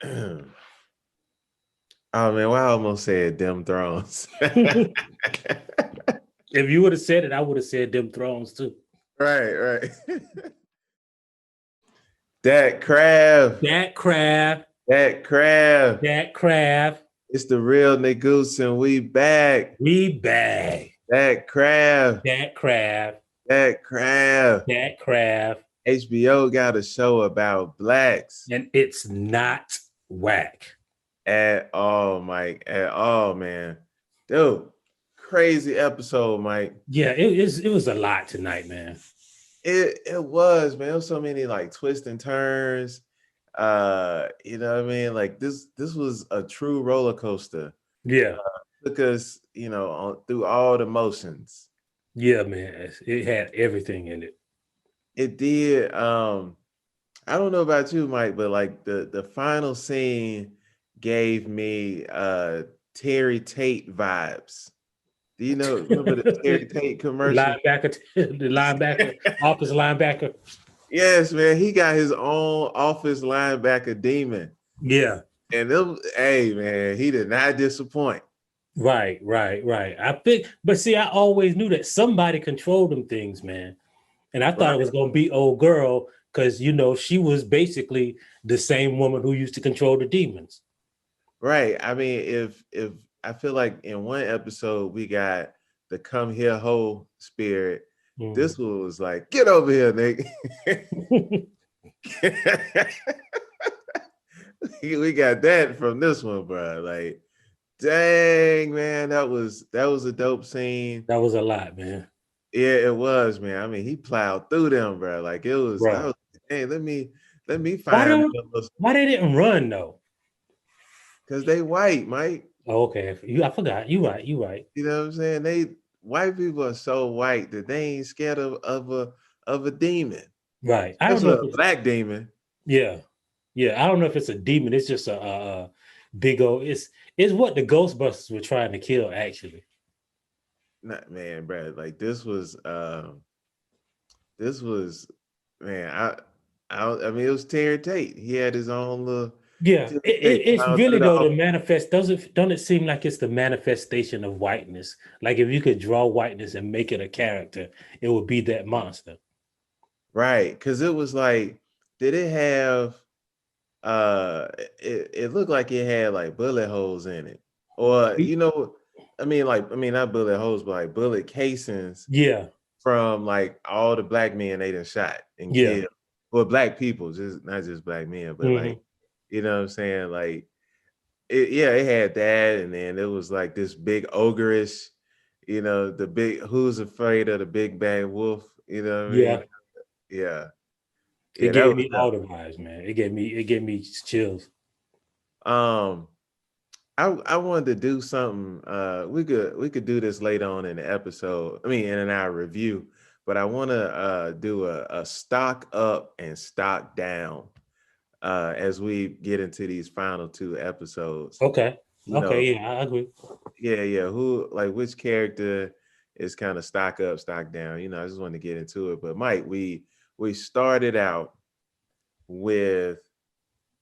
Oh man, well, I almost said them thrones. If you would have said it, I would have said them thrones too. Right. That crab. That crab. That crab. That crab. It's the Real Negus and we back. We back. That crab. That crab. That crab. That crab. HBO got a show about blacks. And it's not whack. At all, Mike. At all, man. Dude, crazy episode, Mike. Yeah, it was a lot tonight, man. It was, man. There was so many like twists and turns. You know what I mean? Like this was a true roller coaster. Yeah. Took us, through all the motions. Yeah, man. It had everything in it. It did. I don't know about you, Mike, but like the final scene gave me Terry Tate vibes. Do you remember the Terry Tate commercial? The linebacker, office linebacker. Yes, man. He got his own office linebacker demon. Yeah. And hey, man, he did not disappoint. Right. I think, but see, I always knew that somebody controlled them things, man. And I thought it was going to be old girl because, she was basically the same woman who used to control the demons. Right. I mean, if I feel like in one episode we got the come here ho spirit. This one was like, get over here, Nick. We got that from this one, bro. Like, dang, man, that was a dope scene. That was a lot, man. Yeah, it was, man. I mean, he plowed through them, bro. Like it was. I was hey, let me find. Why they didn't run though? Because they white, Mike. Oh, okay, I forgot. You right. You know what I'm saying? White people are so white that they ain't scared of a demon. Right. I don't know if it's a black demon. Yeah. I don't know if it's a demon. It's just a big old. It's what the Ghostbusters were trying to kill, actually. Not man, bro. Like this was man. I mean, it was Terry Tate. He had his own little. Yeah, it's really though the manifest don't it seem like it's the manifestation of whiteness? Like if you could draw whiteness and make it a character, it would be that monster. Right, because it was like, did it have? It looked like it had like bullet holes in it, or I mean not bullet holes, but like bullet casings. Yeah, from like all the black men they done shot and killed, or black people, just not just black men, but like. You know what I'm saying? Like, it had that, and then it was like this big ogreish, the big who's afraid of the big bad wolf, you know what I mean? Yeah. It gave me all the vibes, man. It gave me chills. I wanted to do something. We could do this later on in the episode. I mean, in our review, but I want to do a stock up and stock down. As we get into these final two episodes. Okay. Yeah, I agree. Yeah. Who, like, which character is kind of stock up, stock down? I just want to get into it. But Mike, we started out with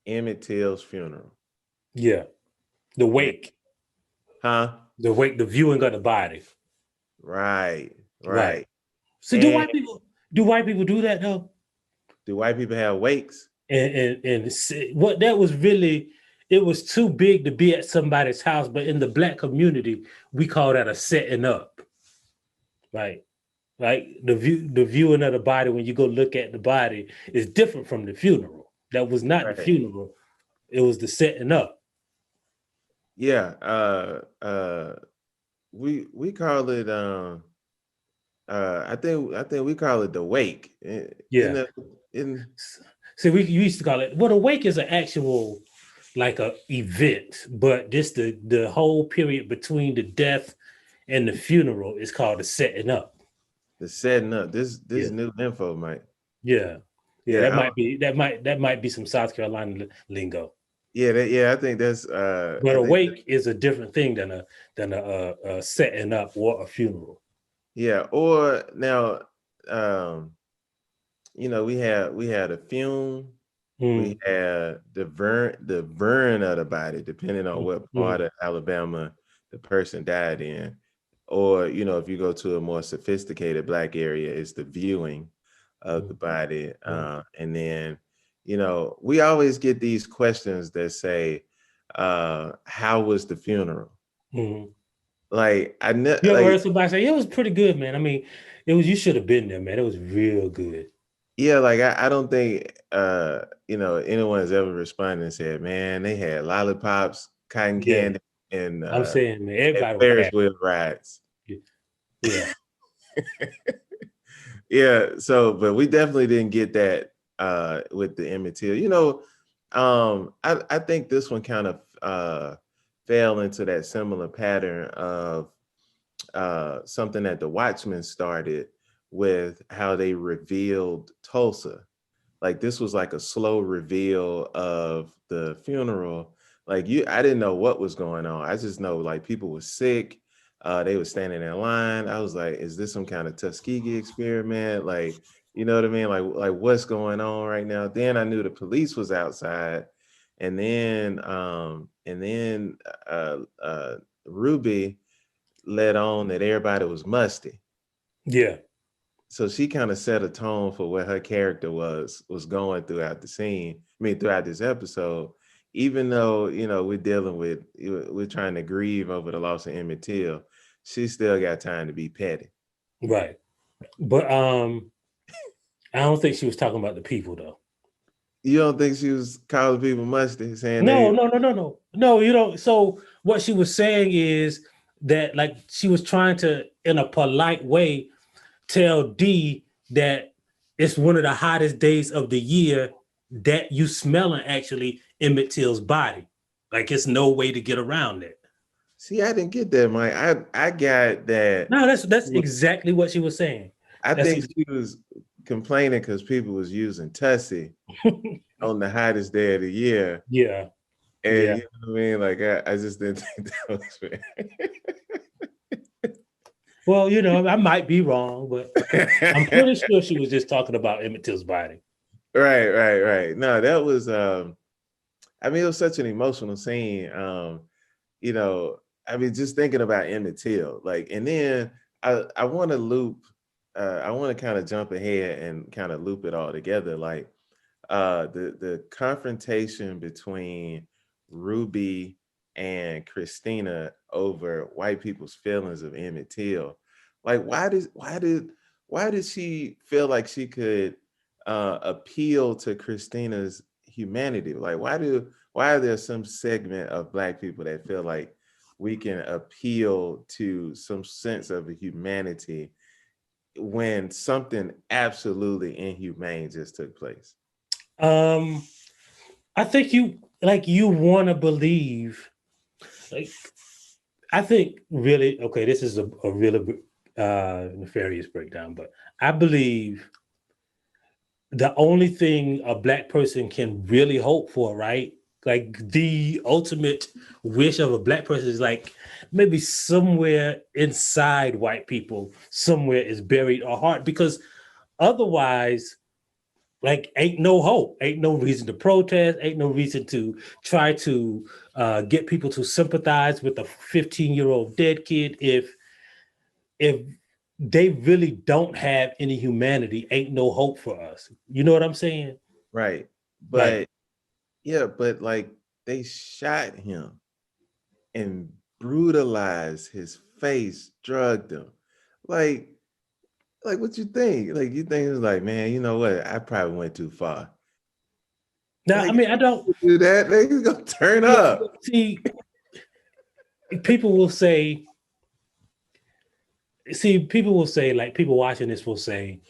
Emmett Till's funeral. Yeah. The wake. Huh? The wake, the viewing of the body. Right. So do white people do that though? Do white people have wakes? And what that was really, it was too big to be at somebody's house, but in the black community, we call that a setting up. Right. Like the viewing of the body when you go look at the body is different from the funeral. That was not the funeral. It was the setting up. Yeah. We call it I think we call it the wake. Yeah. So we used to call it, well, the wake is an actual like a event, but just the whole period between the death and the funeral is called the setting up. The setting up. This new info, Mike. Yeah. That might be some South Carolina lingo. Yeah, I think that's but a wake is a different thing than a setting up or a funeral. Yeah, or now we had a fume, We have the burn of the body, depending on what part of Alabama the person died in. Or, you know, if you go to a more sophisticated Black area, it's the viewing of the body. And then, you know, we always get these questions that say, how was the funeral? Like, I know. You ever heard somebody say, it was pretty good, man? I mean, it was, you should have been there, man. It was real good. Yeah, like I don't think you know, anyone's ever responded and said, man, they had lollipops, cotton candy, and I'm saying, man, everybody was Ferris happy. wheel rides. Yeah. Yeah, so but we definitely didn't get that with the Emmett Till. You know, I think this one kind of fell into that similar pattern of something that the Watchmen started with, how they revealed Tulsa. Like, this was like a slow reveal of the funeral. Like, I didn't know what was going on. I just know, like, people were sick. They were standing in line. I was like, is this some kind of Tuskegee experiment? Like, you know what I mean? Like what's going on right now? Then I knew the police was outside. And then Ruby let on that everybody was musty. Yeah. So she kind of set a tone for what her character was going throughout the scene. I mean, throughout this episode, even though, you know, we're trying to grieve over the loss of Emmett Till, she still got time to be petty. Right. But I don't think she was talking about the people, though. You don't think she was calling people musty, saying no, you know, so what she was saying is that, like, she was trying to, in a polite way, tell D that it's one of the hottest days of the year, that you smelling actually Emmett Till's body. Like, it's no way to get around it. See, I didn't get that, Mike. I got that. No, that's exactly what she was saying. I think she was complaining because people was using Tussie on the hottest day of the year. Yeah. And you know what I mean? Like, I just didn't think that was fair. Well, you know, I might be wrong, but I'm pretty sure she was just talking about Emmett Till's body. Right. No, that was I mean, it was such an emotional scene. You know, I mean, just thinking about Emmett Till, like, and then I want to loop, I want to kind of jump ahead and kind of loop it all together. Like, the confrontation between Ruby and Christina over white people's feelings of Emmett Till. Like, why did she feel like she could appeal to Christina's humanity? Like, why are there some segment of Black people that feel like we can appeal to some sense of humanity when something absolutely inhumane just took place? I think you want to believe, like, I think really, okay, this is a really nefarious breakdown, but I believe the only thing a Black person can really hope for, right? Like, the ultimate wish of a Black person is, like, maybe somewhere inside white people, somewhere is buried a heart, because otherwise, like, ain't no hope, ain't no reason to protest, ain't no reason to try to get people to sympathize with a 15-year-old dead kid. If they really don't have any humanity, ain't no hope for us. You know what I'm saying? Right. But yeah, but like, they shot him and brutalized his face, drugged him. Like what you think? Like, you think it's like, man, you know what? I probably went too far. Now, like, I mean, I don't do that. They gonna turn up. See, people will say, like, people watching this will say,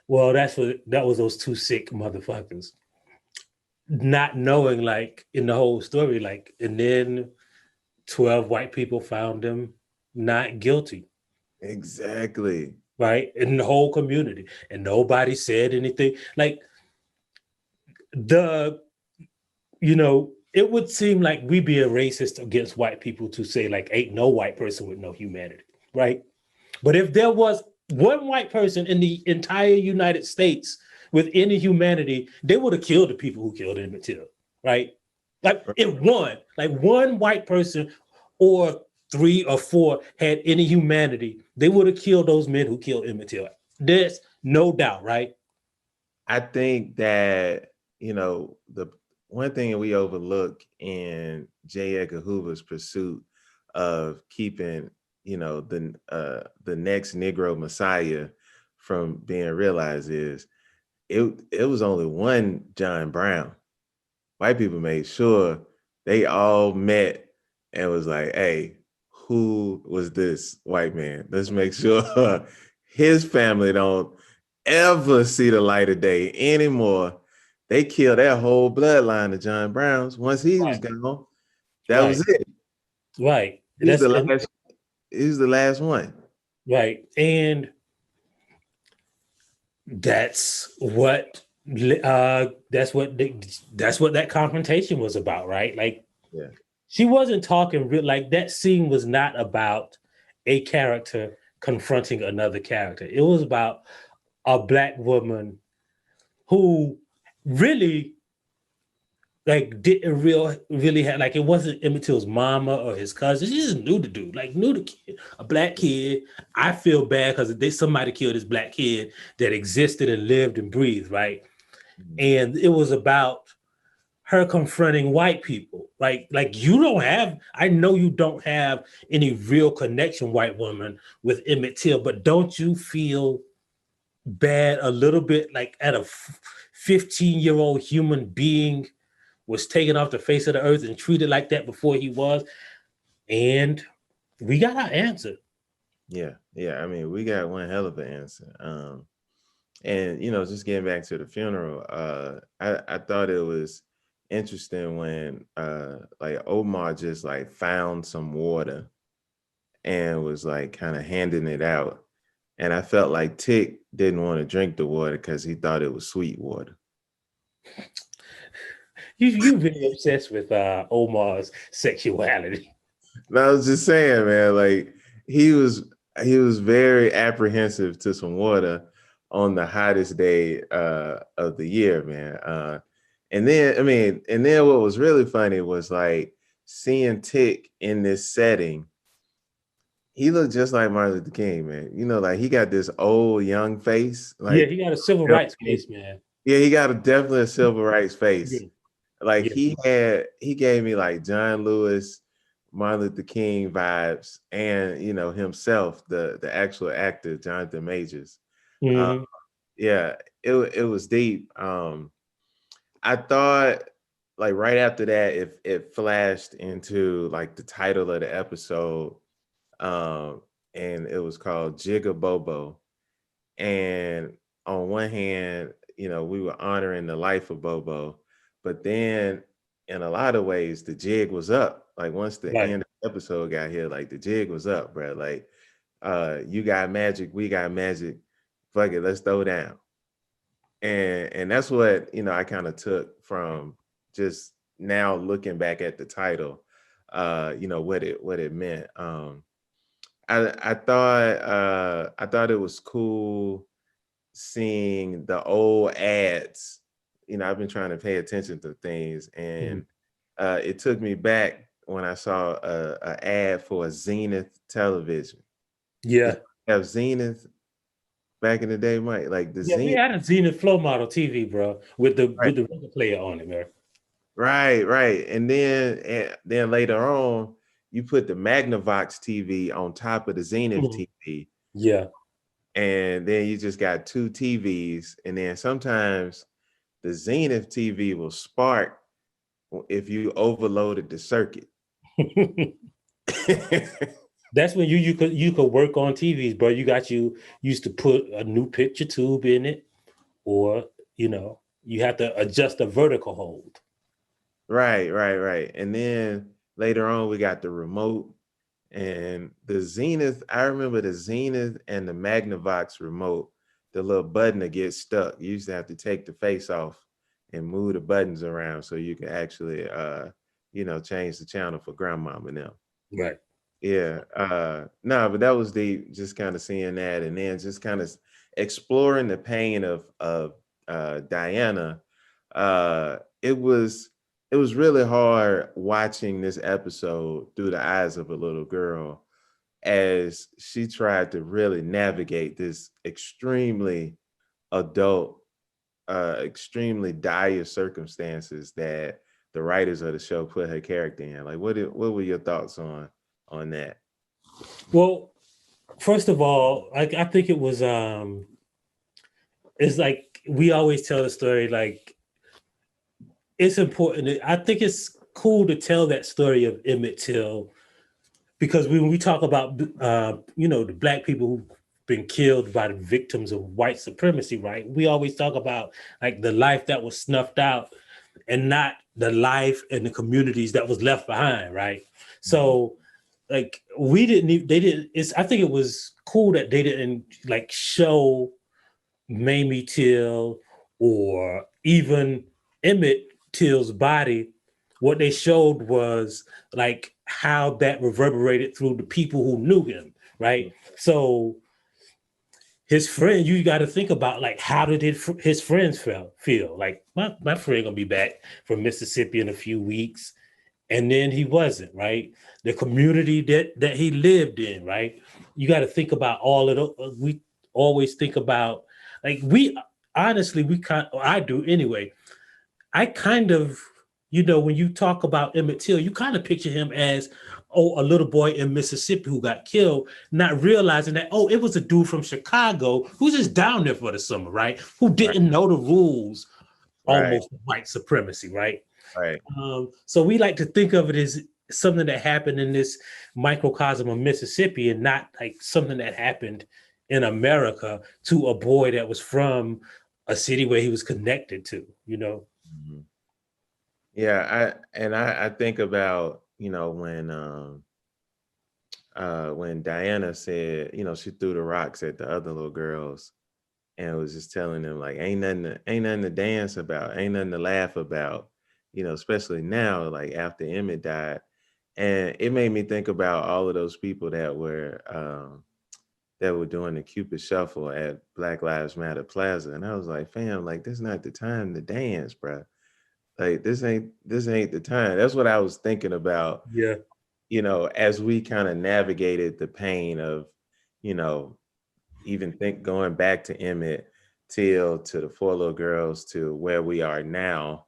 well, that was those two sick motherfuckers. Not knowing, like, in the whole story, like, and then 12 white people found him not guilty. Exactly. Right? In the whole community. And nobody said anything. Like, you know, it would seem like we be a racist against white people to say, like, ain't no white person with no humanity, right? But if there was one white person in the entire United States with any humanity, they would have killed the people who killed Emmett Till, right? Like if one white person or 3 or 4 had any humanity, they would have killed those men who killed Emmett Till. There's no doubt, right? I think that, the one thing we overlook in J. Edgar Hoover's pursuit of keeping, the next Negro Messiah from being realized is it was only one John Brown. White people made sure they all met and was like, hey, who was this white man? Let's make sure his family don't ever see the light of day anymore. They killed that whole bloodline of John Browns. Once he was gone, that was it. Right. He's the last one. Right. And that's what that confrontation was about, right? Like, yeah, she wasn't talking real, like that scene was not about a character confronting another character. It was about a Black woman who really like didn't really have, like, it wasn't Emmett Till's mama or his cousin. She just knew the dude, like knew the kid, a Black kid. I feel bad because somebody killed this Black kid that existed and lived and breathed, right? Mm-hmm. And it was about her confronting white people. Like you don't have, I know you don't have any real connection, white woman, with Emmett Till, but don't you feel bad a little bit, like at a 15-year-old human being was taken off the face of the earth and treated like that before he was? And we got our answer. Yeah. I mean, we got one hell of an answer. And just getting back to the funeral, I thought it was interesting when like Omar just like found some water and was like kind of handing it out. And I felt like Tick didn't want to drink the water because he thought it was sweet water. You've been obsessed with Omar's sexuality. No, I was just saying, man, like he was very apprehensive to some water on the hottest day of the year, man. And then what was really funny was like seeing Tick in this setting. He looked just like Martin Luther King, man. Like he got this old young face. Like, yeah, he got a civil rights face, man. Yeah, he got definitely a civil rights face. Yeah. Like he gave me like John Lewis, Martin Luther King vibes, and himself, the actual actor, Jonathan Majors. Mm-hmm. Yeah, it was deep. I thought like right after that, it flashed into like the title of the episode. And it was called Jigga Bobo. And on one hand, we were honoring the life of Bobo, but then in a lot of ways, the jig was up. Like once the end of the episode got here, like the jig was up, bro. Like, you got magic, we got magic. Fuck it, let's throw down. And that's what, I kind of took from just now looking back at the title, what it meant. I thought it was cool seeing the old ads. I've been trying to pay attention to things, and it took me back when I saw a ad for a Zenith television. Yeah, did you have Zenith back in the day, Mike. Like the we had a Zenith Flow model TV, bro, with the record player on it, man. Right. And then later on, you put the Magnavox TV on top of the Zenith TV. Yeah. And then you just got 2 TVs. And then sometimes the Zenith TV will spark if you overloaded the circuit. That's when you could work on TVs, bro. You used to put a new picture tube in it, or you have to adjust the vertical hold. Right. And then later on, we got the remote and the Zenith. I remember the Zenith and the Magnavox remote, the little button that gets stuck. You used to have to take the face off and move the buttons around so you can actually, change the channel for grandmama now. Right. Yeah. No, but that was just kind of seeing that, and then just kind of exploring the pain of Diana, it was really hard watching this episode through the eyes of a little girl as she tried to really navigate this extremely adult, extremely dire circumstances that the writers of the show put her character in. Like, what were your thoughts on that? Well, first of all, I think it was it's like we always tell the story, like it's important. I think it's cool to tell that story of Emmett Till, because when we talk about the black people who've been killed by the victims of white supremacy, right? We always talk about like the life that was snuffed out and not the life and the communities that was left behind, right? So like they didn't, I think it was cool that they didn't like show Mamie Till or even Emmett Till's body. What they showed was like how that reverberated through the people who knew him, right? So his friend, you got to think about like how did his friends feel? Like my friend gonna be back from Mississippi in a few weeks, and then he wasn't, right? The community that he lived in, right? You got to think about all of those. We always think about like I do anyway. I kind of, when you talk about Emmett Till, you kind of picture him as, a little boy in Mississippi who got killed, not realizing that, it was a dude from Chicago who's just down there for the summer, right? Who didn't know the rules, almost white supremacy, right? Right. So we like to think of it as something that happened in this microcosm of Mississippi and not like something that happened in America to a boy that was from a city where he was connected to, Mm-hmm. Yeah, I think about, when Diana said, she threw the rocks at the other little girls and was just telling them like ain't nothing to dance about, ain't nothing to laugh about, especially now, like after Emmett died. And it made me think about all of those people that were doing the Cupid Shuffle at Black Lives Matter Plaza. And I was like, fam, like this is not the time to dance, bro. Like this ain't the time. That's what I was thinking about. Yeah. As we kind of navigated the pain of, even going back to Emmett Till, to the four little girls, to where we are now,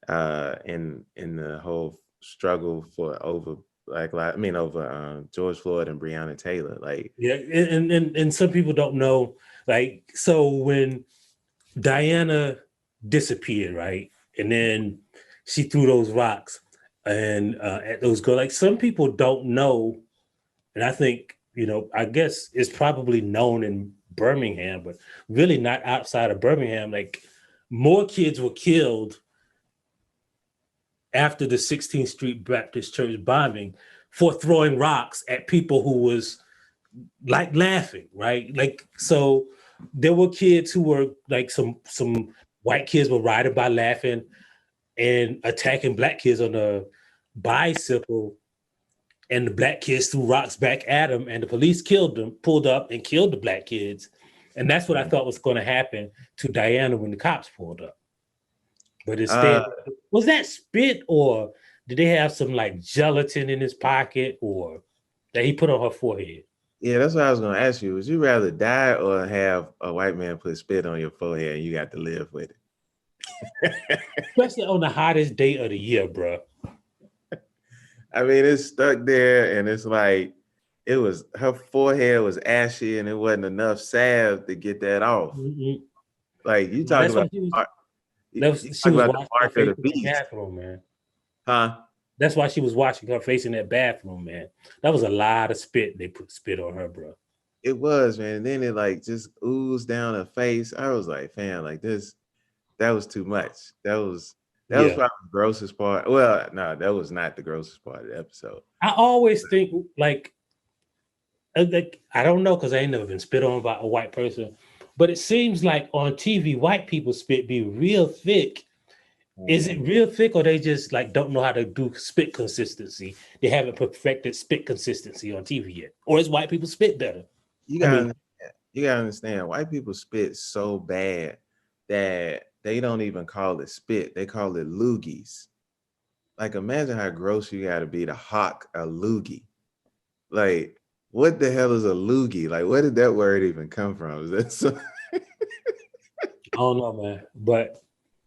in the whole struggle over George Floyd and Breonna Taylor. Like, yeah, and some people don't know, like, so when Diana disappeared, right, and then she threw those rocks and at those girls, like some people don't know, and I think I guess it's probably known in Birmingham, but really not outside of Birmingham. Like more kids were killed after the 16th Street Baptist Church bombing for throwing rocks at people who was like laughing, right? Like, so there were kids who were like some white kids were riding by laughing and attacking black kids on a bicycle, and the black kids threw rocks back at them, and the police pulled up and killed the black kids. And that's what I thought was going to happen to Diana when the cops pulled up. But instead, was that spit, or did they have some like gelatin in his pocket, or that he put on her forehead? Yeah, that's what I was going to ask you. Would you rather die or have a white man put spit on your forehead and you got to live with it? Especially on the hottest day of the year, bro. I mean, it's stuck there, and it's like her forehead was ashy, and it wasn't enough salve to get that off. Mm-hmm. Like you talk about, she was washing her face in the bathroom, man. Huh? That's why she was washing her face in that bathroom, man. That was a lot of spit. They put spit on her, bro. It was, man. And then it like just oozed down her face. I was like, fam, like this, that was too much. That was probably the grossest part. Well, no, that was not the grossest part of the episode. I always think like I don't know, because I ain't never been spit on by a white person, but it seems like on TV, white people spit be real thick. Is it real thick, or they just like don't know how to do spit consistency? They haven't perfected spit consistency on TV yet, or is white people spit better? You gotta understand, white people spit so bad that they don't even call it spit. They call it loogies. Like, imagine how gross you got to be to hawk a loogie. Like, what the hell is a loogie? Like, where did that word even come from? Is that so? I don't know, man. But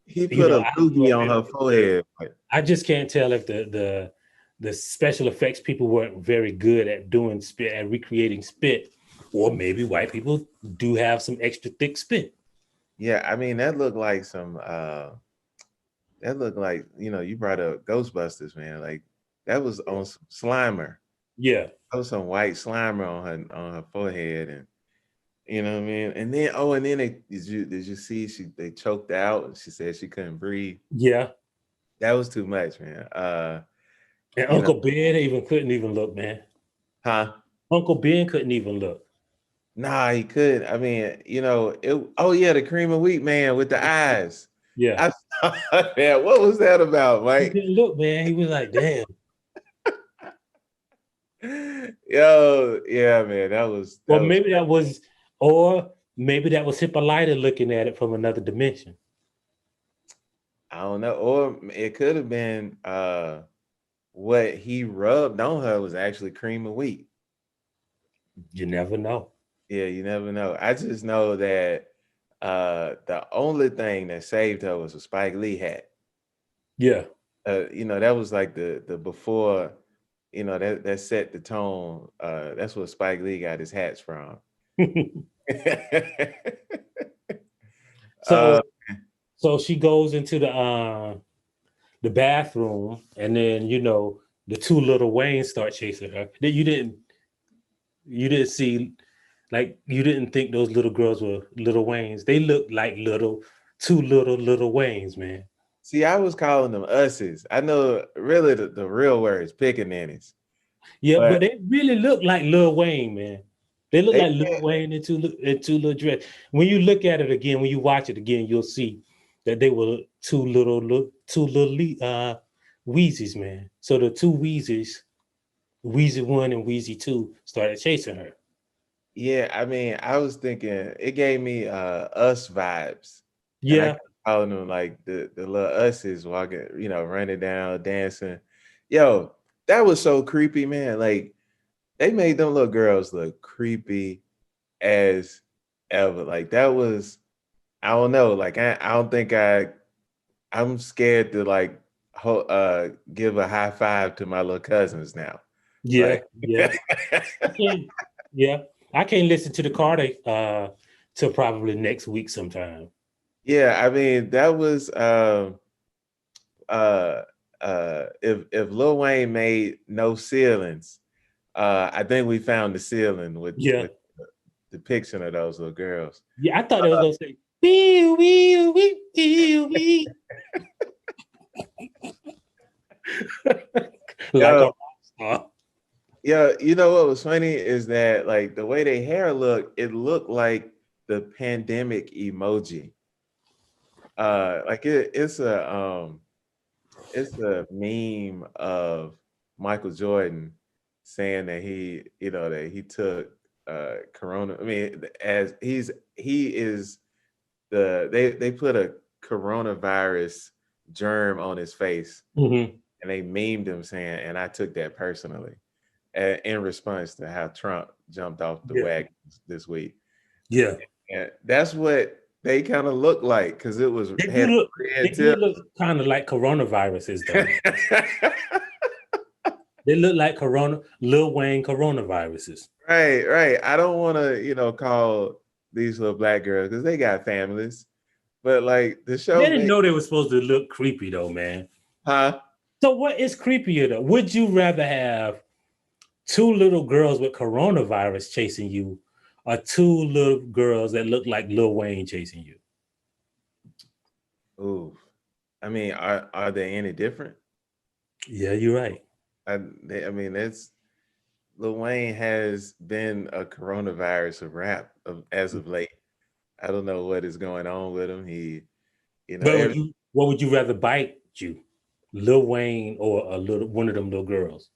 He put a loogie on her forehead. I just can't tell if the special effects people weren't very good at doing spit and recreating spit, or maybe white people do have some extra thick spit. Yeah, I mean, that looked like you brought up Ghostbusters, man. Like, that was on some Slimer. Yeah. That was some white Slimer on her forehead, and you know what I mean? And then did you see they choked out and she said she couldn't breathe? Yeah. That was too much, man. And Uncle Ben couldn't even look, man. Huh? Uncle Ben couldn't even look. Nah, he could. I mean, the cream of wheat man with the eyes. Yeah. I saw that. What was that about, Mike? He didn't look, man. He was like, damn. Yo, yeah, man. Maybe that was Hippolyta looking at it from another dimension. I don't know. Or it could have been what he rubbed on her was actually cream of wheat. You never know. Yeah, you never know. I just know that the only thing that saved her was a Spike Lee hat. Yeah. That was like the before, that set the tone. That's what Spike Lee got his hats from. So she goes into the bathroom, and then the two Lil Waynes start chasing her. Then you didn't see, like, you didn't think those little girls were Lil Waynes. They looked like two Lil Waynes, man. See, I was calling them usses. I know really the real word is pickaninnies. Yeah, but they really look like Lil Wayne, man. They look like Lil Wayne in two little dress. When you look at it again, when you watch it again, you'll see that they were two little Wheezys, man. So the two Wheezys, Wheezy 1 and Wheezy 2, started chasing her. Yeah, I mean, I was thinking it gave me Us vibes. Yeah. And I kept calling them like the little Us's walking, running down, dancing. Yo, that was so creepy, man. Like, they made them little girls look creepy as ever. Like, that was, I don't know. Like, I don't think I'm scared to like give a high five to my little cousins now. Yeah, Like, yeah. Yeah. I can't listen to the Carter till probably next week sometime. Yeah, I mean, that was if Lil Wayne made No Ceilings, I think we found the ceiling with the depiction of those little girls. Yeah, I thought they was gonna say wee wee wee wee wee. Like a rock star. Yeah, you know what was funny is that, like, the way their hair looked, it looked like the pandemic emoji. Like it's a meme of Michael Jordan saying that he took corona. I mean, as he is they put a coronavirus germ on his face, Mm-hmm. and they memed him saying, and I took that personally, in response to how Trump jumped off the wagon this week. Yeah. And that's what they kind of look like, because it was they do look kind of like coronaviruses, though. They look like Lil Wayne coronaviruses. Right. I don't want to, call these little black girls because they got families, but like the show, they didn't know they were supposed to look creepy, though, man. Huh? So what is creepier, though? Would you rather have two little girls with coronavirus chasing you, or two little girls that look like Lil Wayne chasing you? Ooh, I mean, are they any different? Yeah, you're right. I mean, that's Lil Wayne has been a coronavirus of rap as of late. I don't know what is going on with him. He, what would you rather bite you, Lil Wayne or one of them little girls?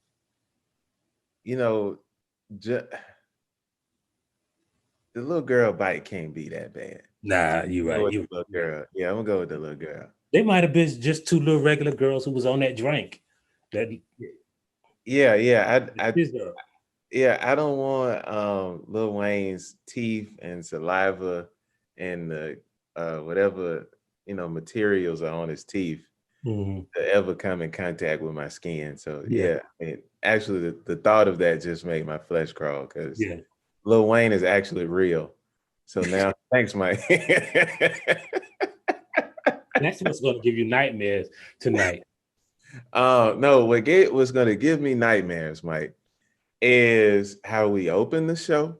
the little girl bite can't be that bad. Nah, you're right. With the little girl. Yeah, I'm gonna go with the little girl. They might have been just two little regular girls who was on that drink. That yeah. I don't want Lil Wayne's teeth and saliva and the whatever materials are on his teeth to ever come in contact with my skin. So I mean, actually the thought of that just made my flesh crawl because Lil Wayne is actually real. So now thanks, Mike. That's what's gonna give you nightmares tonight. No, what's gonna give me nightmares, Mike, is how we open the show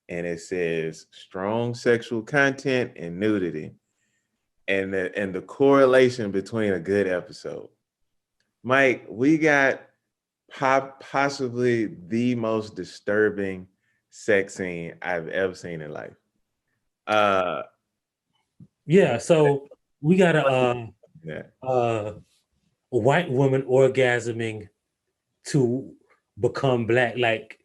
and it says strong sexual content and nudity and the correlation between a good episode. Mike, we got possibly the most disturbing sex scene I've ever seen in life. So we got a white woman orgasming to become black. Like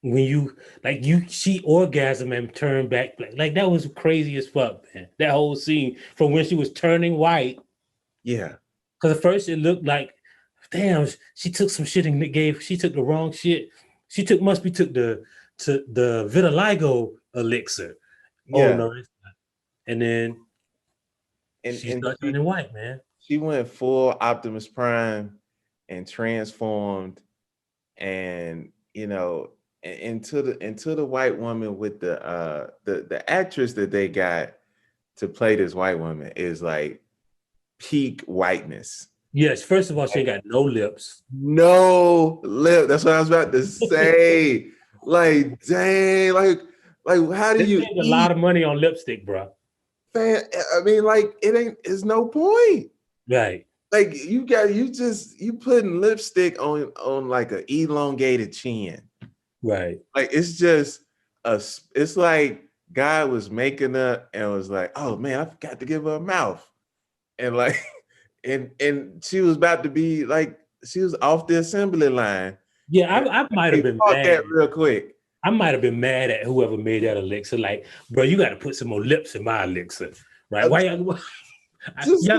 when she orgasm and turn back black. Like that was crazy as fuck, man. That whole scene from when she was turning white. Yeah. Because at first it looked like, damn, she took some shit and she took the wrong shit. She took the vitiligo elixir. Yeah. Oh no. And then she started turning white, man. She went full Optimus Prime and transformed and into the white woman with the actress that they got to play this white woman is like peak whiteness. Yes, first of all, she ain't got no lips. No lip. That's what I was about to say. Like, dang, like how do you spend a lot of money on lipstick, bro? I mean, like, it's no point. Right. Like you putting lipstick on like an elongated chin. Right. Like it's like God was making her and was like, oh man, I forgot to give her a mouth. And like and she was about to be like, she was off the assembly line. Yeah, I might have been mad. That real quick. I might have been mad at whoever made that elixir. Like, bro, you got to put some more lips in my elixir, right? Why y'all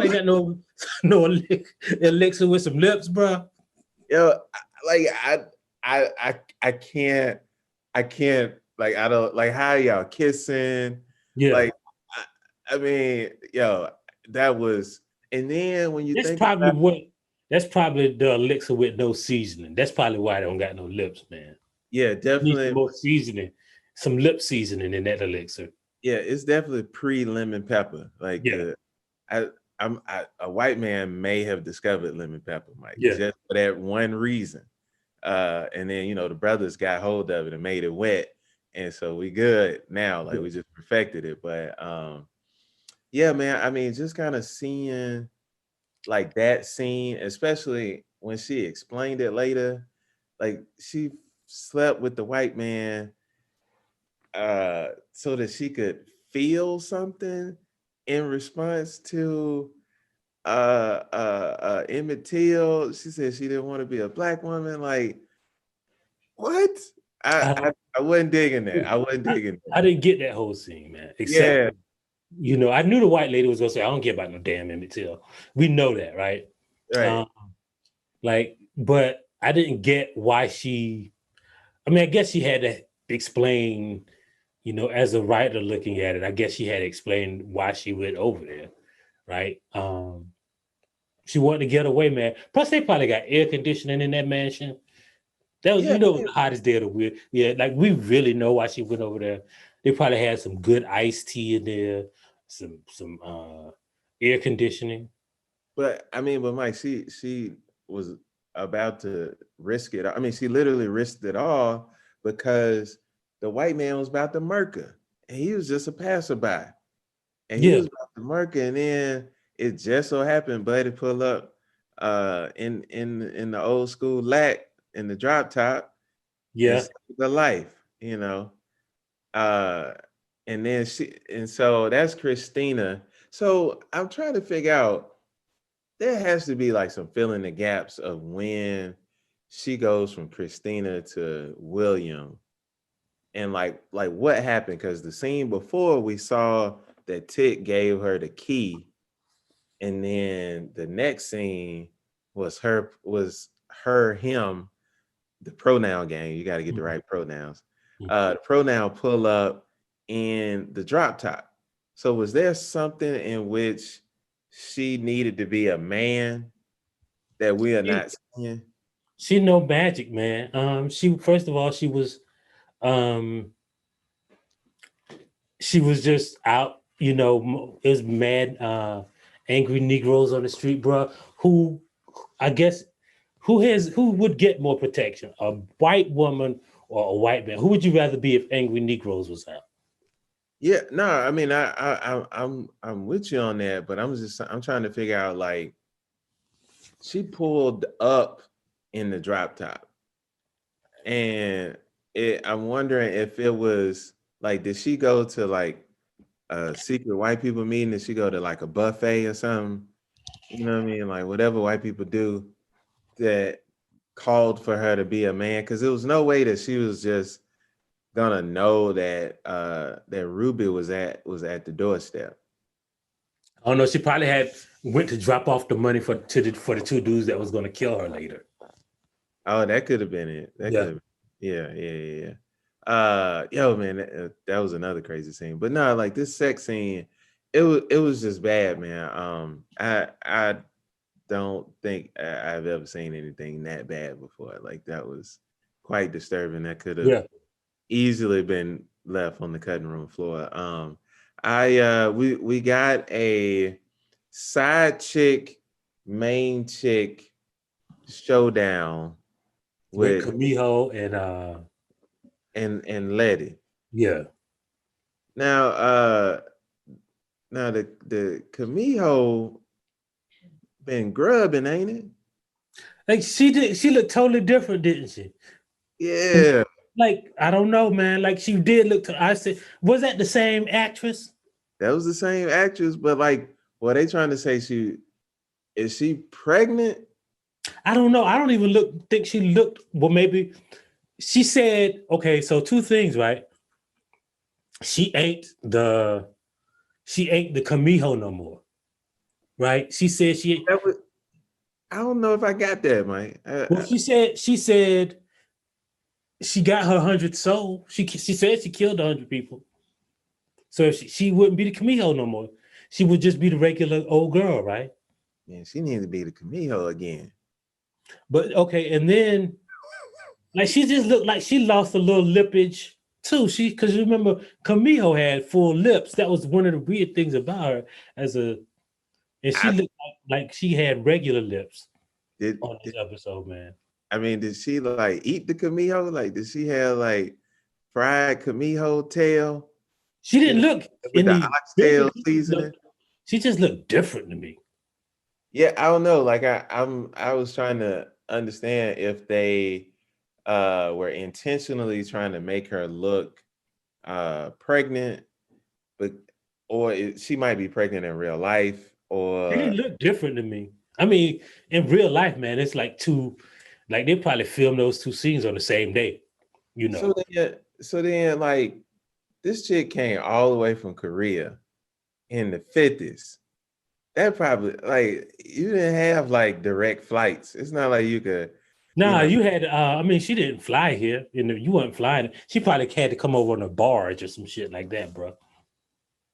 ain't got no elixir with some lips, bro? Yo, like I can't. Like I don't like how y'all kissing. Yeah. Like I mean, yo, that was. And then when you that's probably the elixir with no seasoning. That's probably why they don't got no lips, man. Yeah, definitely more seasoning, some lip seasoning in that elixir. Yeah, it's definitely pre-lemon pepper. Like a white man may have discovered lemon pepper, Mike, just for that one reason. And then the brothers got hold of it and made it wet, and so we good now. Like we just perfected it. But yeah, man. I mean, just kind of seeing like that scene, especially when she explained it later, like she slept with the white man so that she could feel something in response to Emmett Till. She said she didn't want to be a black woman. Like, what? I wasn't digging that. I didn't get that whole scene, man. Except I knew the white lady was gonna say, I don't care about no damn Emmett Till. We know that, right? Right. But I didn't get why she. I mean, I guess she had to explain, as a writer looking at it, I guess she had to explain why she went over there, right? She wanted to get away, man. Plus, they probably got air conditioning in that mansion. That was, the hottest day of the week. Yeah, like we really know why she went over there. They probably had some good iced tea in there, some air conditioning. But Mike, she was about to risk it. I mean, she literally risked it all because the white man was about to murk her, and he was just a passerby, and he was about to murk her, and then it just so happened Buddy pull up in the old school lack in the drop top, the life, and then so that's Christina. So I'm trying to figure out, there has to be like some filling the gaps of when she goes from Christina to William. and like what happened? Because the scene before we saw that Tit gave her the key, and then the next scene was him, the pronoun game. You got to get the right pronouns. The pronoun pull up in the drop top. So was there something in which she needed to be a man that we are not seeing? She no magic, man. She first of all, she was just out, you know, it was mad angry Negroes on the street, bro, who I guess who would get more protection, a white woman or a white man? Who would you rather be if angry Negroes was out? Yeah, no, I mean, I'm with you on that, but I'm trying to figure out, like, she pulled up in the drop top, and I'm wondering if it was like, did she go to like a secret white people meeting? Did she go to like a buffet or something? You know what I mean? Like whatever white people do that called for her to be a man, because there was no way that she was just gonna know that that Ruby was at the doorstep. I don't know. She probably went to drop off the money for the two dudes that was going to kill her later. Oh, that could have been it. That could have. Yeah. Yo, man, that was another crazy scene. But no, like this sex scene, it was just bad, man. I don't think I've ever seen anything that bad before. Like that was quite disturbing. That could have easily been left on the cutting room floor. We got a side chick, main chick showdown with Camijo and Letty. Yeah. Now the Camijo been grubbing, ain't it? Like she looked totally different, didn't she? Yeah. Like, I don't know, man. Like she did look I said, was that the same actress? That was the same actress, but like, what they trying to say? Is she pregnant? I don't know. I don't even think she looked. Well, maybe she said, okay, so two things, right? She ain't the Camijo no more. Right? She said I don't know if I got that, man. Well, she said she got her 100th soul. She said she killed 100 people. So she wouldn't be the Camijo no more. She would just be the regular old girl, right? Yeah, she needs to be the Camijo again. But okay, and then like she just looked like she lost a little lippage too. Because you remember Camijo had full lips. That was one of the weird things about her and she looked like she had regular lips on this episode, man. I mean, did she like eat the Camijo? Like, did she have like fried Camijo tail? She didn't look with the oxtail seasoning. She just looked different to me. Yeah, I don't know. Like I was trying to understand if they were intentionally trying to make her look pregnant, she might be pregnant in real life, or she didn't look different to me. I mean, in real life, man, it's like they probably filmed those two scenes on the same day, you know. So then like this chick came all the way from Korea in the 50s. That probably, like, you didn't have like direct flights. It's not like you could. Nah, you had. I mean, she didn't fly here. You know, you weren't flying. She probably had to come over on a barge or some shit like that, bro.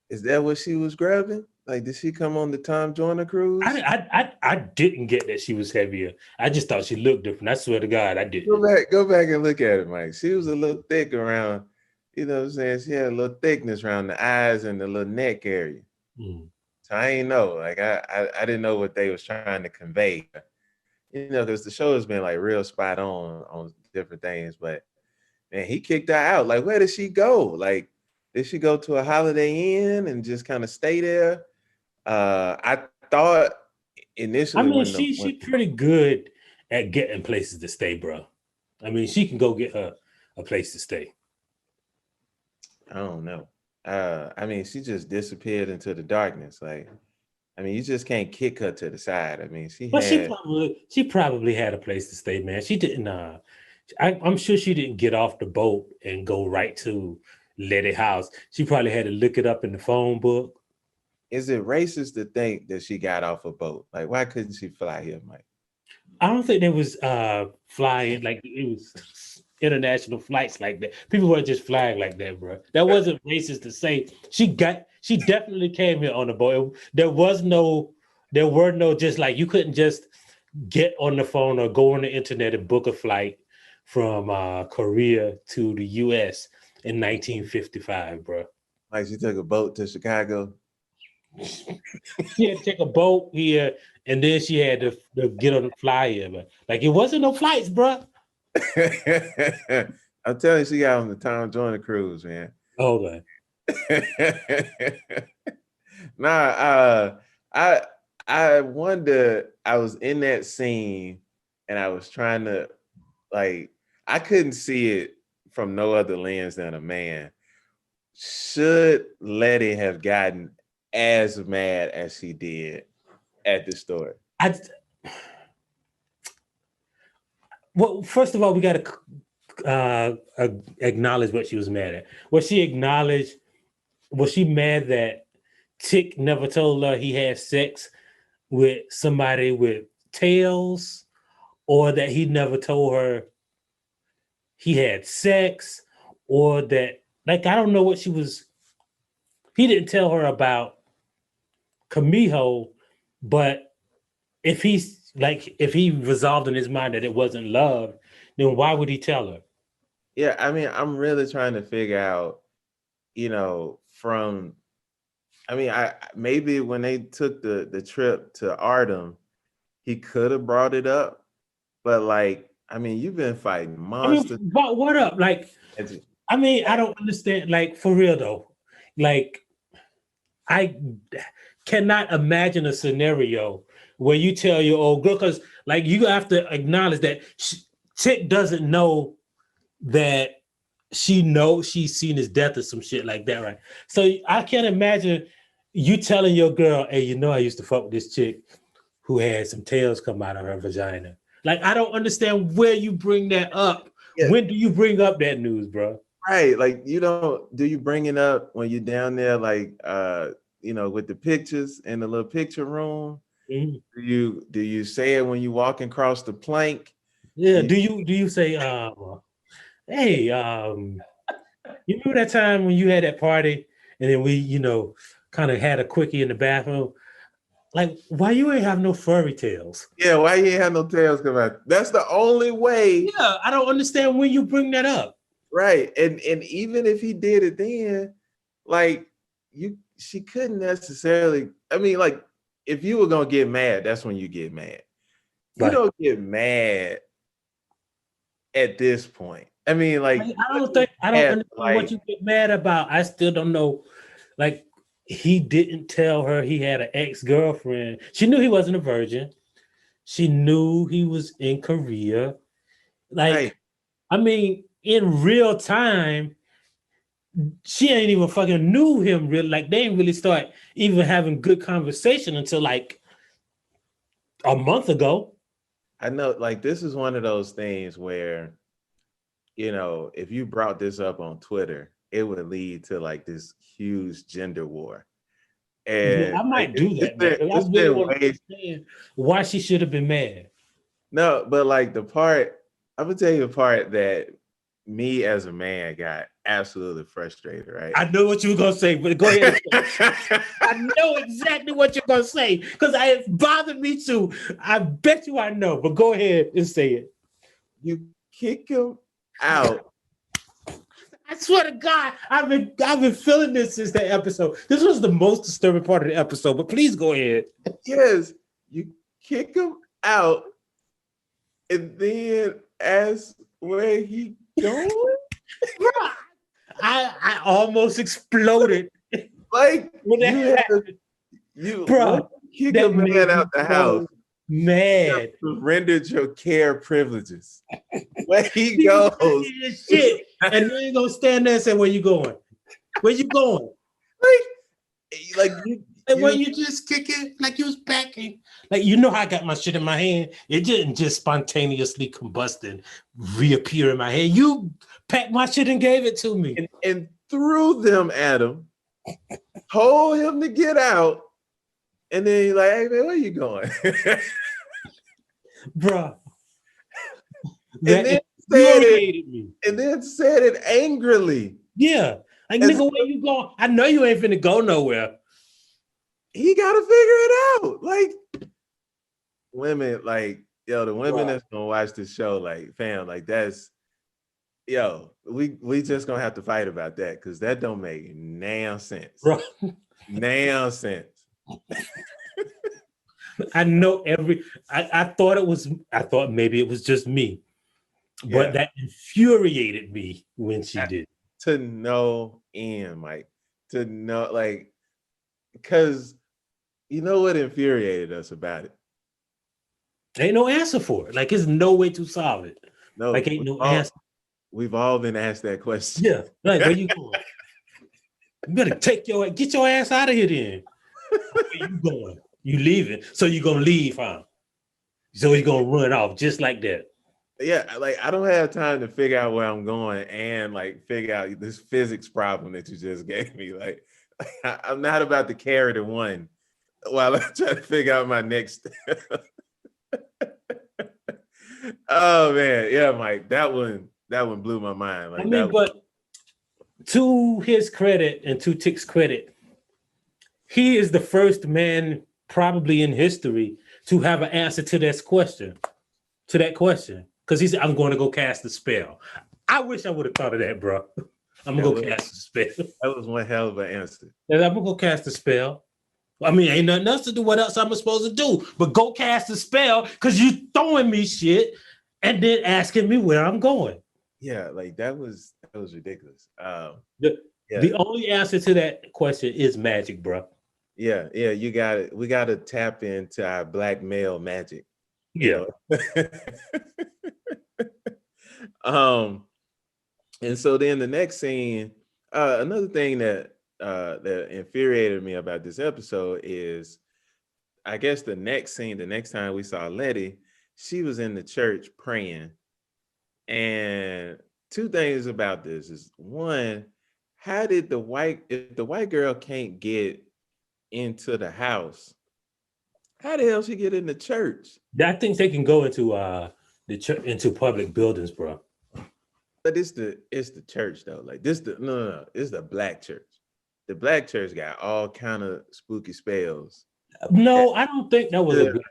Is that what she was grabbing? Like, did she come on the Tom Joyner cruise? I didn't get that she was heavier. I just thought she looked different. I swear to God, I didn't. Go back and look at it, Mike. She was a little thick around. You know what I'm saying? She had a little thickness around the eyes and the little neck area. So I ain't know. Like I didn't know what they was trying to convey. You know, because the show has been like real spot on different things. But man, he kicked her out. Like, where did she go? Like, did she go to a Holiday Inn and just kind of stay there? I thought initially. I mean, she's pretty good at getting places to stay, bro. I mean, she can go get her a place to stay. I don't know. I mean, she just disappeared into the darkness. Like, I mean, you just can't kick her to the side. I mean, she probably had a place to stay, man. She didn't. I'm sure she didn't get off the boat and go right to Letty House. She probably had to look it up in the phone book. Is it racist to think that she got off a boat? Like, why couldn't she fly here, Mike? I don't think there was flying like it was international flights like that. People were just flying like that, bro. That wasn't racist to say. She definitely came here on a boat. There were no just like you couldn't just get on the phone or go on the internet and book a flight from Korea to the US in 1955, bro. Like she took a boat to Chicago. She had to take a boat here, and then she had to get on the fly here. But like it wasn't no flights, bro. I'm telling you, she got on the Tom Joyner cruise, man. Hold on. I wonder. I was in that scene, and I was trying to, like, I couldn't see it from no other lens than a man. Should Letty have gotten as mad as she did at the story? Well, first of all, we got to acknowledge what she was mad at. Was she mad that Tick never told her he had sex with somebody with tails, or that he never told her he had sex, or that, like, I don't know what he didn't tell her about Camijo, but if he resolved in his mind that it wasn't love, then why would he tell her? Yeah, I mean, I'm really trying to figure out, maybe when they took the trip to Artem, he could have brought it up, but like, I mean, you've been fighting monsters. But what up? Like, I mean, I don't understand. Like, for real though, like, I cannot imagine a scenario where you tell your old girl, because like you have to acknowledge that Tick doesn't know that she's seen his death or some shit like that, right? So I can't imagine you telling your girl, hey, I used to fuck with this chick who had some tails come out of her vagina. Like, I don't understand where you bring that up. Yeah. When do you bring up that news, bro? Right. Like, do you bring it up when you're down there, like, with the pictures in the little picture room? Mm-hmm. Do you say it when you walk across the plank? Yeah. Do you say, hey, you remember that time when you had that party and then we, kind of had a quickie in the bathroom? Like, why you ain't have no furry tails? Yeah, why you ain't have no tails come out? That's the only way. Yeah, I don't understand when you bring that up. Right. And even if he did it then, like, she couldn't necessarily, I mean, like, if you were gonna get mad, that's when you get mad. You don't get mad at this point. I mean, like, I don't understand what you get mad about. I still don't know. Like, he didn't tell her he had an ex-girlfriend. She knew he wasn't a virgin. She knew he was in Korea. Like, right. I mean, in real time, she ain't even fucking knew him really. Like, they didn't really start even having good conversation until like a month ago. I know, like, this is one of those things where, if you brought this up on Twitter, it would lead to like this huge gender war. And I might do that, man. I really want to understand why she should have been mad. No, but like I'm gonna tell you the part that me as a man got absolutely frustrated, right? I know what you were gonna say, but go ahead. I know exactly what you're gonna say because it bothered me too. I bet you I know, but go ahead and say it. You kick him out. I swear to God, I've been feeling this since that episode. This was the most disturbing part of the episode, but please go ahead. Yes, you kick him out and then ask where he going. I almost exploded. Like, when you kick a man out the house. Mad. Surrendered your care privileges. Where he goes. Shit. And then you gonna stand there and say, where you going? Where you going? Like And when you just kick it like you was packing, like you know how I got my shit in my hand, it didn't just spontaneously combust and reappear in my hand. You packed my shit and gave it to me. And threw them at him, told him to get out, and then he's like, hey man, where you going? Bruh. And then said it angrily. Yeah. Like, nigga, where you going? I know you ain't finna go nowhere. He gotta figure it out. Like, women, like, yo, the women that's gonna watch this show, like, fam, like, that's, yo, we just gonna have to fight about that, because that don't make damn sense. Bro. Damn sense. I know I thought maybe it was just me, but that infuriated me when she did. To no end, Mike. To know, like, because you know what infuriated us about it? Ain't no answer for it. Like, there's no way to solve it. No, like, ain't no answer. We've all been asked that question. Yeah, like, where you going? You better get your ass out of here then. Where you going? You leaving. So you gonna leave, huh? So you're gonna run off just like that. Yeah, like, I don't have time to figure out where I'm going and like figure out this physics problem that you just gave me. Like I'm not about to carry the one while I try to figure out my next. Oh man, yeah, Mike, that one blew my mind. Like, I mean, but to his credit and to Tick's credit, he is the first man probably in history to have an answer to that question. Because he said, I'm going to go cast a spell. I wish I would have thought of that, bro. I'm going to go cast a spell. That was one hell of an answer. I'm going to go cast a spell. I mean, ain't nothing else to do. What else I'm supposed to do? But go cast a spell because you throwing me shit and then asking me where I'm going. Yeah, like that was ridiculous. The only answer to that question is magic, bro. Yeah, you got it. We got to tap into our black male magic. Yeah. And so then the next scene, another thing that infuriated me about this episode is, I guess the next scene, the next time we saw Letty, she was in the church praying. And two things about this is, one, how did if the white girl can't get into the house, how the hell she get in the church? I think they can go into the church, into public buildings, bro. But it's the church though. Like this, no, it's the black church. The black church got all kind of spooky spells. No, I don't think that was a black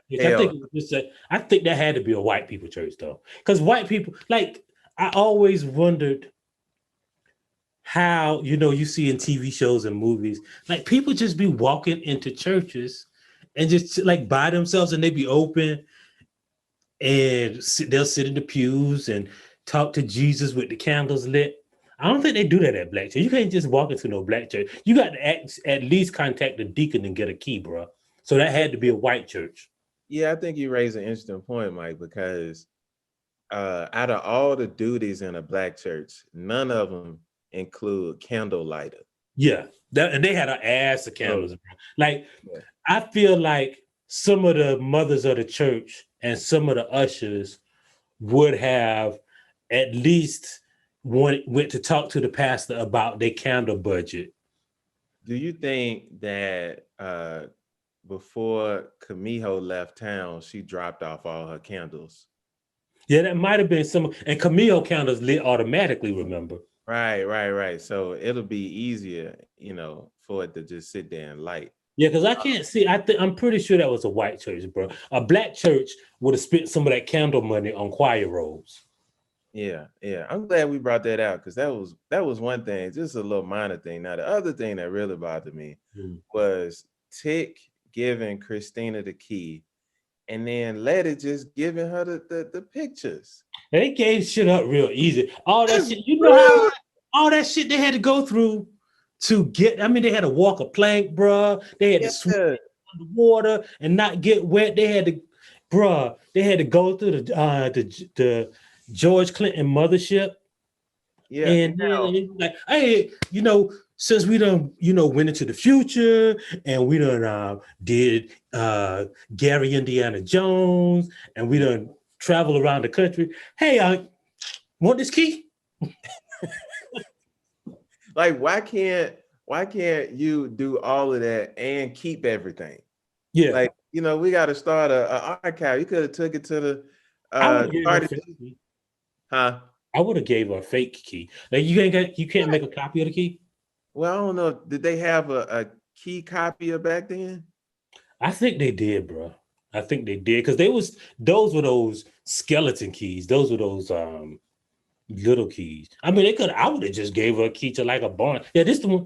church. I think that had to be a white people church though, because white people, like, I always wondered how, you see in TV shows and movies, like, people just be walking into churches and just like by themselves, and they be open and they'll sit in the pews and talk to Jesus with the candles lit. I don't think they do that at black church. You can't just walk into no black church. You got to at least contact the deacon and get a key, bro. So that had to be a white church. Yeah, I think you raise an interesting point, Mike, because out of all the duties in a black church, none of them include candle lighter. Yeah, and they had an ass of candles. Bro. Like, I feel like some of the mothers of the church and some of the ushers would have at least went to talk to the pastor about their candle budget. Do you think that before Camijo left town, she dropped off all her candles? Yeah, that might have been some. And Camijo candles lit automatically, remember? Right. So it'll be easier, for it to just sit there and light. Yeah, because I can't see. I'm pretty sure that was a white church, bro. A black church would have spent some of that candle money on choir rolls. Yeah. I'm glad we brought that out, because that was one thing, just a little minor thing. Now, the other thing that really bothered me was Tick giving Christina the key, and then Letty just giving her the pictures. They gave shit up real easy. All that shit, how all that shit they had to go through to get. I mean, they had to walk a plank, bro. They had to swim underwater and not get wet. They had to go through the George Clinton mothership. Yeah. And then like, hey, since we done, went into the future and we done did Gary Indiana Jones and we done travel around the country. Hey, want this key? Like, why can't you do all of that and keep everything? Yeah. Like, we got to start a archive. You could have took it to the huh? I would have gave her a fake key. Like, you can't make a copy of the key. Well, I don't know. Did they have a key copier back then? I think they did, bro. I think they did because those were those skeleton keys. Those were those little keys. I mean, I would have just gave her a key to like a barn. Yeah, this the one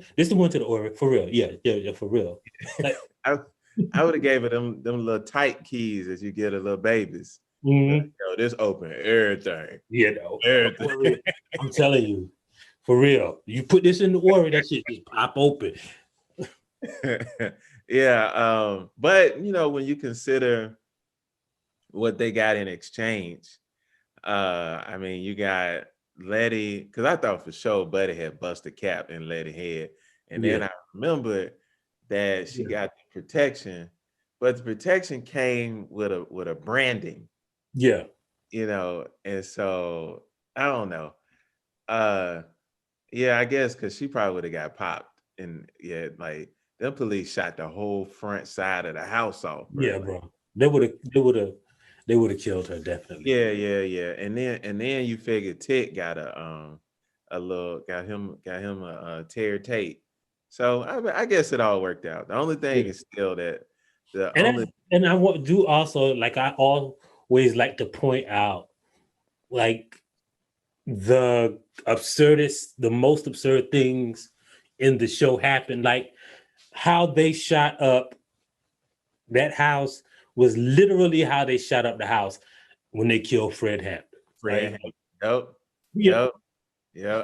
to the Ori, for real. Yeah, for real. Like, I would have gave her them little tight keys that you get a little babies. Mm-hmm. This open everything. Everything. I'm telling you, for real. You put this in the Ori, that shit just pop open. Yeah, but when you consider what they got in exchange, I mean, you got Letty, because I thought for sure Buddy had busted cap in Letty head, and then I remembered that she got the protection, but the protection came with a branding. Yeah. And so I don't know. Yeah, I guess because she probably would have got popped, and like them police shot the whole front side of the house off. Bro. Yeah, bro. They would have killed her, definitely. Yeah. And then you figure Tick got got him a tear tape. So I guess it all worked out. The only thing is still that and I want do also, like, I always like to point out, like, the most absurd things in the show happened, like how they shot up that house was literally how they shot up the house when they killed Fred Hampton. Yep.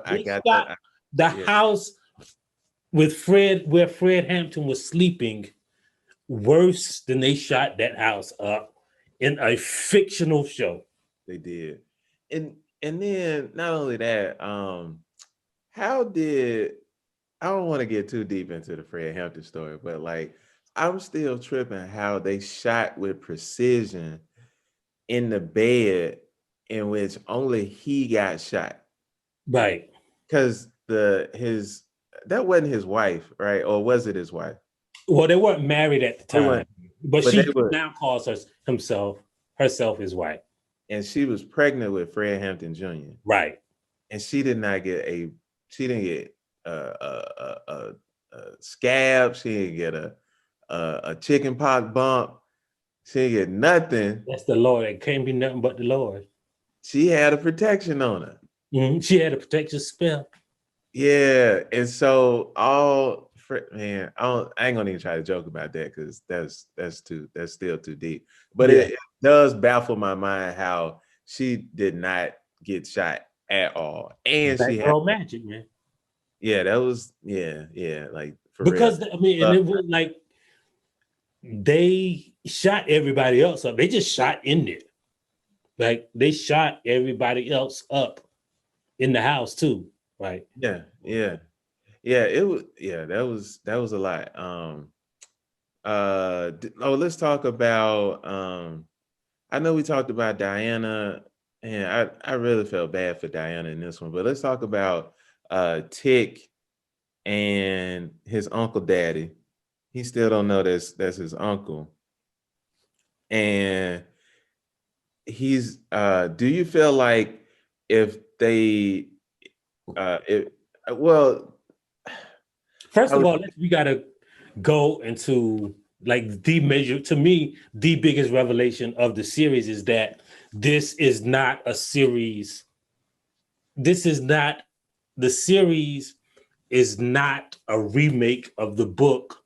I got that. The house with Fred, where Fred Hampton was sleeping, worse than they shot that house up in a fictional show. They did. And then not only that, how did, I don't want to get too deep into the Fred Hampton story, but like I'm still tripping how they shot with precision in the bed in which only he got shot. Right. Because that wasn't his wife, right? Or was it his wife? Well, they weren't married at the time, but she now calls herself his wife. And she was pregnant with Fred Hampton Jr. Right. And she didn't get a scab. She didn't get a chicken pox bump. She didn't get nothing. That's the Lord. It can't be nothing but the Lord. She had a protection on her. Mm-hmm. She had a protection spell. Yeah. And so man, I ain't gonna even try to joke about that because that's still too deep. But it does baffle my mind how she did not get shot at all. And she had magic, man. Yeah, that was like because real. I mean, and it was like they shot everybody else up. They just shot in there. Like they shot everybody else up in the house too. Right. Yeah. It was that was a lot. Let's talk about I know we talked about Diana, and I really felt bad for Diana in this one, but let's talk about Tick and his uncle daddy. He still don't know that's his uncle. And he's do you feel like if they first of all, we gotta go into like the biggest revelation of the series is that this is not a series. The series is not a remake of the book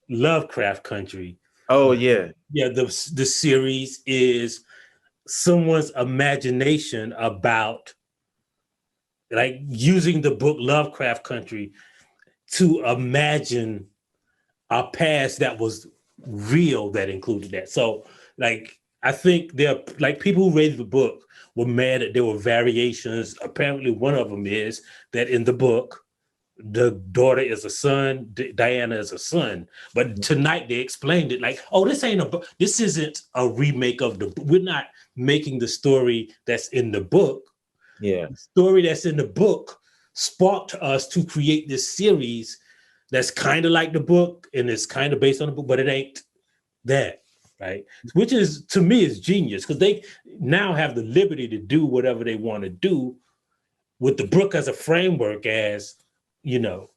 Lovecraft Country. Oh yeah. Yeah, the series is someone's imagination about like using the book Lovecraft Country to imagine a past that was real that included that. So like I think there like people who read the book were mad that there were variations. Apparently one of them is that in the book the daughter is a son, Diana is a son. But tonight they explained it like, oh, this isn't a remake of we're not making the story that's in the book. Yeah. The story that's in the book sparked us to create this series that's kind of like the book and it's kind of based on the book, but it ain't that, right? Which is, to me, is genius because they now have the liberty to do whatever they want to do with the book as a framework, as, you know,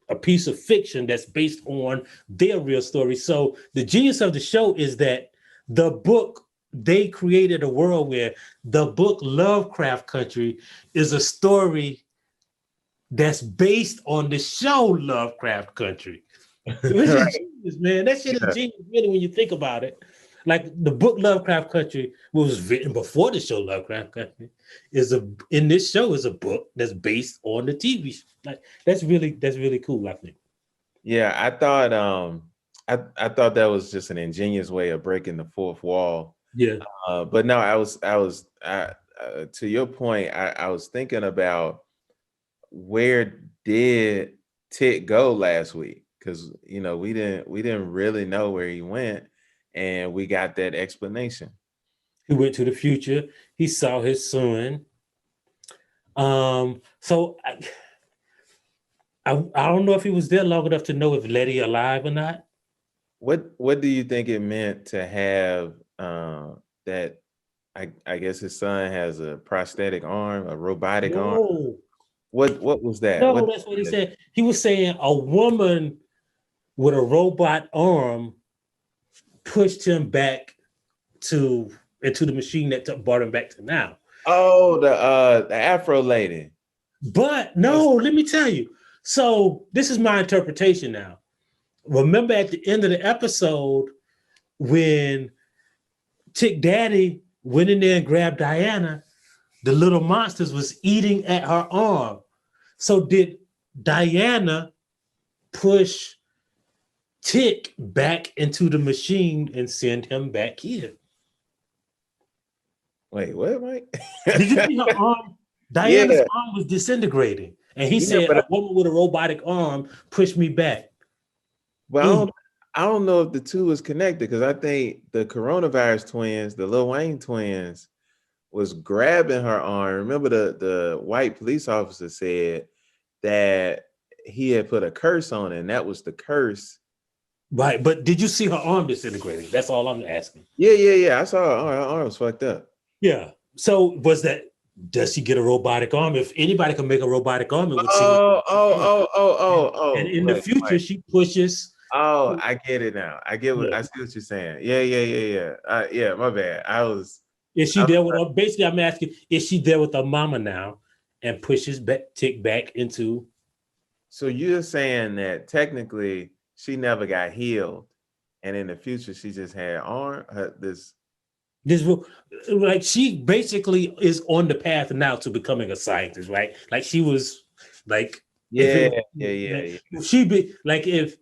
a piece of fiction that's based on their real story. So the genius of the show is that the book, they created a world where the book Lovecraft Country is a story that's based on the show Lovecraft Country. Which is genius, man. That shit is genius, really, when you think about it. Like the book Lovecraft Country was written before the show Lovecraft Country. In this show is a book that's based on the TV show. Like that's really cool, I think. Yeah, I thought I thought that was just an ingenious way of breaking the fourth wall. Yeah. But no, I was to your point, I was thinking about where did Tit go last week? Because you know we didn't really know where he went, and we got that explanation. He went to the future. He saw his son. So I don't know if he was there long enough to know if Letty alive or not. What do you think it meant to have that? I guess his son has a prosthetic arm, a robotic arm. What was that? No, that's what he said. He was saying a woman with a robot arm pushed him back into the machine that brought him back to now. Oh, the Afro lady. But no, let me tell you. So this is my interpretation now. Remember at the end of the episode when Chick Daddy went in there and grabbed Diana, the little monsters was eating at her arm. So did Diana push Tick back into the machine and send him back here? Wait, what, Mike? Did you see her arm? Diana's arm was disintegrating. And he said, a woman with a robotic arm pushed me back. Well, I don't know if the two is connected because I think the coronavirus twins, the Lil Wayne twins, was grabbing her arm. Remember the white police officer said that he had put a curse on it, and that was the curse. Right, but did you see her arm disintegrating? That's all I'm asking. Yeah. I saw her arm was fucked up. Yeah. So does she get a robotic arm? If anybody can make a robotic arm, it would seem. Oh. And in the future, she pushes. Oh, I get it now. I see what you're saying. Yeah. Yeah, my bad. Is she there with her? Basically, I'm asking, is she there with her mama now and pushes Tick back into? So you're saying that technically she never got healed, and in the future she just had this like she basically is on the path now to becoming a scientist, right? Like she was like yeah. She be like if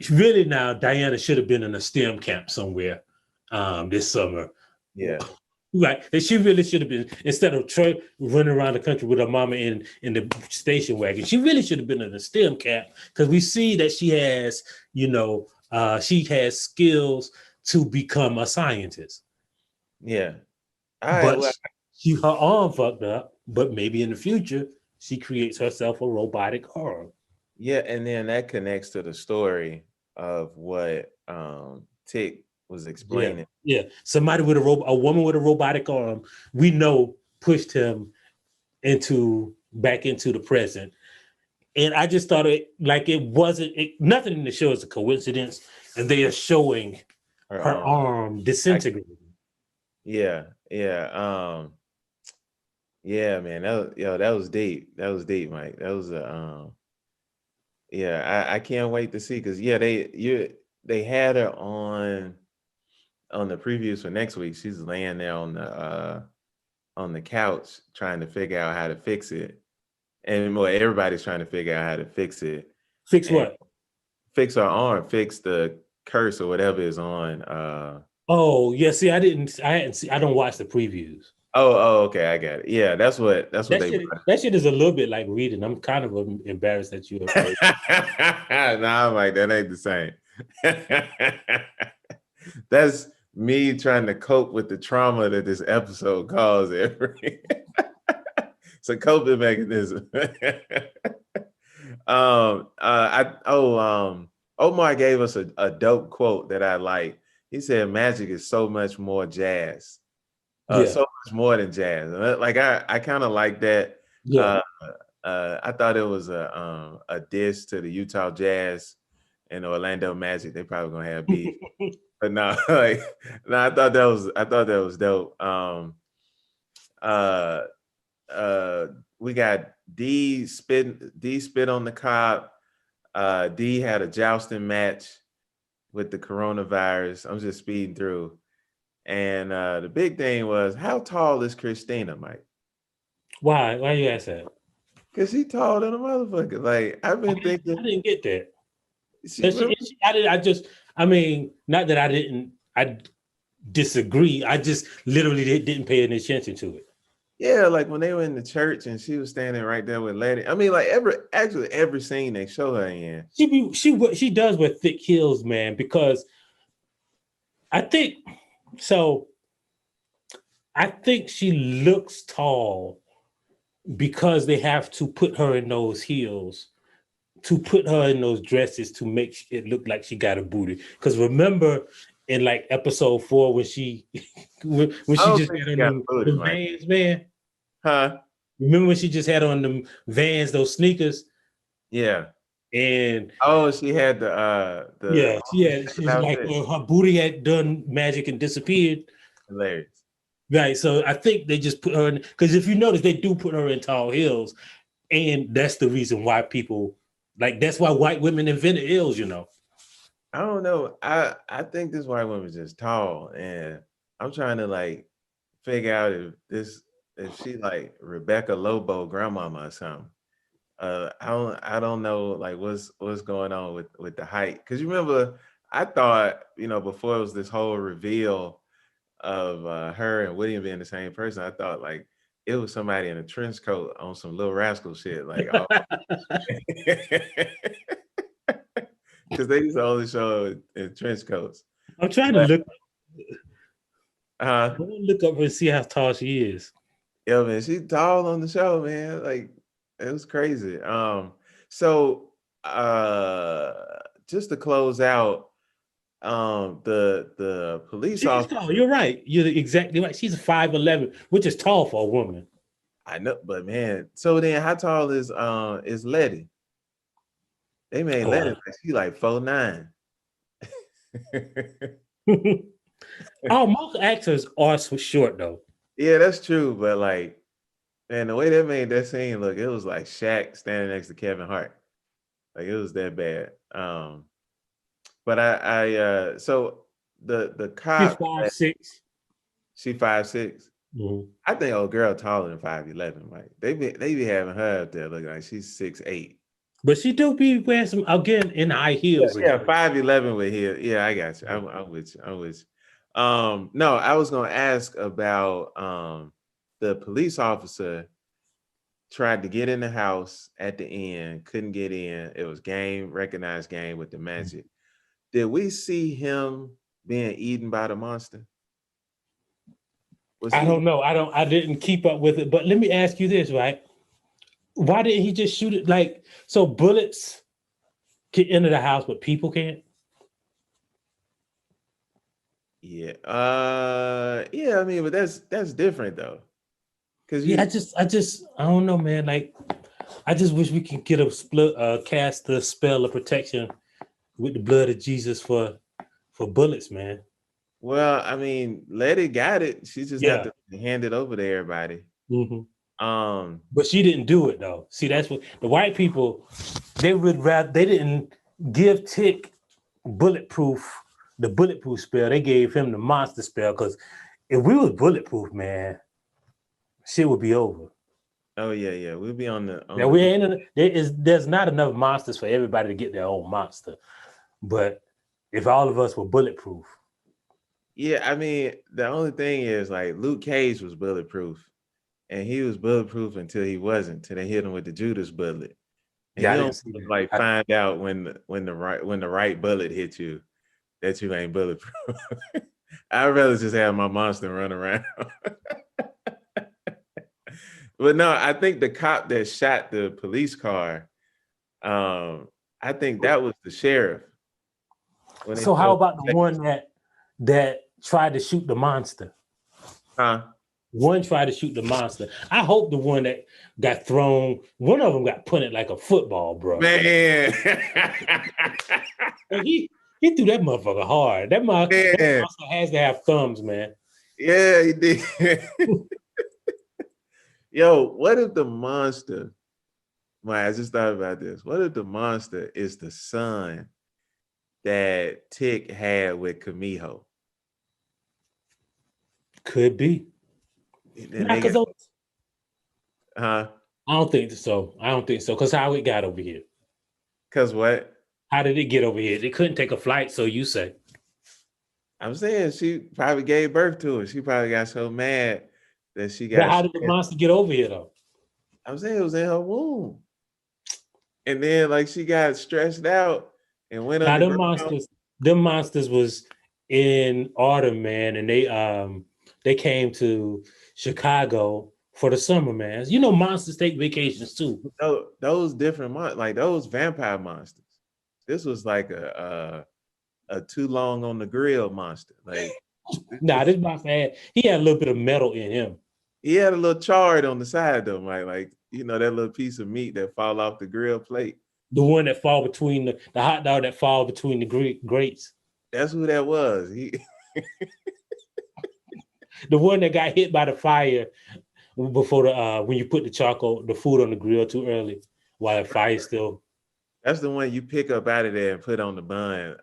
really now Diana should have been in a STEM camp somewhere this summer. Yeah. Right. And she really should have been, instead of running around the country with her mama in the station wagon, she really should have been in a STEM camp because we see that she has, she has skills to become a scientist. Yeah. Her arm fucked up, but maybe in the future, she creates herself a robotic arm. Yeah, and then that connects to the story of what Tick was explaining. Yeah. Somebody with a woman with a robotic arm, we know pushed him back into the present. And I just thought nothing in the show is a coincidence, and they are showing her arm disintegrating. Yeah, man. That was deep. That was deep, Mike. That was I can't wait to see because they had her on the previews for next week. She's laying there on the couch trying to figure out how to fix it. And everybody's trying to figure out how to fix it. Fix what? Fix her arm, fix the curse or whatever is on. Oh, yeah. See, I don't watch the previews. Okay, I got it. Yeah, that's what they. That shit is a little bit like reading. I'm kind of embarrassed that you have. Nah, I'm like, that ain't the same. That's me trying to cope with the trauma that this episode caused. It's a coping mechanism. Omar gave us a dope quote that I like. He said, "Magic is so much more jazz, so much more than jazz." Like I kind of like that. Yeah. I thought it was a diss to the Utah Jazz and Orlando Magic. They probably gonna have beef, but no, like no, I thought that was dope. We got D spit on the cop. D had a jousting match with the coronavirus. I'm just speeding through. And the big thing was, how tall is Christina, Mike? Why you ask that? Because she taller than a motherfucker. Like, I've been thinking. I didn't get that. I mean, not that I disagree. I just literally didn't pay any attention to it. Yeah, like when they were in the church and she was standing right there with Letty. I mean, like every scene they show her in. She does wear thick heels, man, because I think she looks tall because they have to put her in those heels, to put her in those dresses to make it look like she got a booty. Because remember in like episode 4 when she when she just had on them Vans, man. Huh? Remember when she just had on them Vans, those sneakers? Yeah. And she had the she's like her booty had done magic and disappeared. Hilarious. Right. So I think they just put her in, because if you notice, they do put her in tall heels. And that's the reason why people that's why white women invented heels, you know. I don't know. I think this white woman's just tall, and I'm trying to like figure out if she like Rebecca Lobo grandmama or something. I don't know like what's going on with the height. Cause you remember I thought, before it was this whole reveal of her and William being the same person, I thought like it was somebody in a trench coat on some Little Rascal shit. Like because they used to only show in trench coats. I'm trying to look. I want to look up and see how tall she is. Yeah, man, she's tall on the show, man. Like it was crazy. So just to close out, the police officer. Tall. You're right. You're exactly right. She's 5'11", which is tall for a woman. I know, but man, so then how tall is Letty? They made Letty like she like 4'9". Most actors are short though. Yeah, that's true. But like, man, the way they made that scene look, it was like Shaq standing next to Kevin Hart. Like it was that bad. But I so the cop. She's 5'6". She 5'6". Mm-hmm. I think old girl taller than 5'11". Like they be having her up there looking like she's 6'8". But she do be wearing some again in high heels. Yeah, 5'11" with heels. Yeah, I got you. I'm with you. No, I was gonna ask about the police officer tried to get in the house at the end, couldn't get in. It was recognized game with the magic. Did we see him being eaten by the monster? I don't know. I didn't keep up with it. But let me ask you this, right? Why didn't he just shoot it? Like, so bullets can enter the house, but people can't? Yeah. Yeah, I mean, but that's different though. Cause I don't know, man. Like, I just wish we could get cast the spell of protection with the blood of Jesus for bullets, man. Well, I mean, Letty got it. She just got to hand it over to everybody. Mm-hmm. But she didn't do it though. See, that's what the white people, they didn't give Tick the bulletproof spell. They gave him the monster spell, because if we was bulletproof, man, shit would be over. Oh yeah. We'll be on the there's not enough monsters for everybody to get their own monster. But if all of us were bulletproof. Yeah, I mean, the only thing is like Luke Cage was bulletproof, and he was bulletproof until he wasn't, till they hit him with the Judas bullet. And Yeah, you I don't didn't see that. like find out when the right bullet hit you that you ain't bulletproof. I'd rather just have my monster run around. But no, I think the cop that shot the police car, I think that was the sheriff. When they So how showed about the one that tried to shoot the monster? huh? One tried to shoot the monster. I hope the one that got thrown, one of them got punted like a football, bro. Man. And he threw that motherfucker hard. That monster has to have thumbs, man. Yeah, he did. Yo, what if the monster, I just thought about this. What if the monster is the son that Tick had with Kamiho? Could be. Nah, huh? I don't think so. I don't think so. Because how it got over here? Because what? How did it get over here? They couldn't take a flight, so you say. I'm saying she probably gave birth to it. She probably got so mad that she got. But how did the monster get over here, though? I'm saying it was in her womb. And then like she got stressed out and went Now underground. them monsters was in autumn, man, and they came to Chicago for the summer, man. You know, monsters take vacations too. Those different like those vampire monsters. This was like a too long on the grill monster. Like Nah, this monster had a little bit of metal in him. He had a little chard on the side though, like you know that little piece of meat that fall off the grill plate. The one that fall between the hot dog that fall between the grates. That's who that was. He the one that got hit by the fire before when you put the food on the grill too early while the fire's still. That's the one you pick up out of there and put on the bun,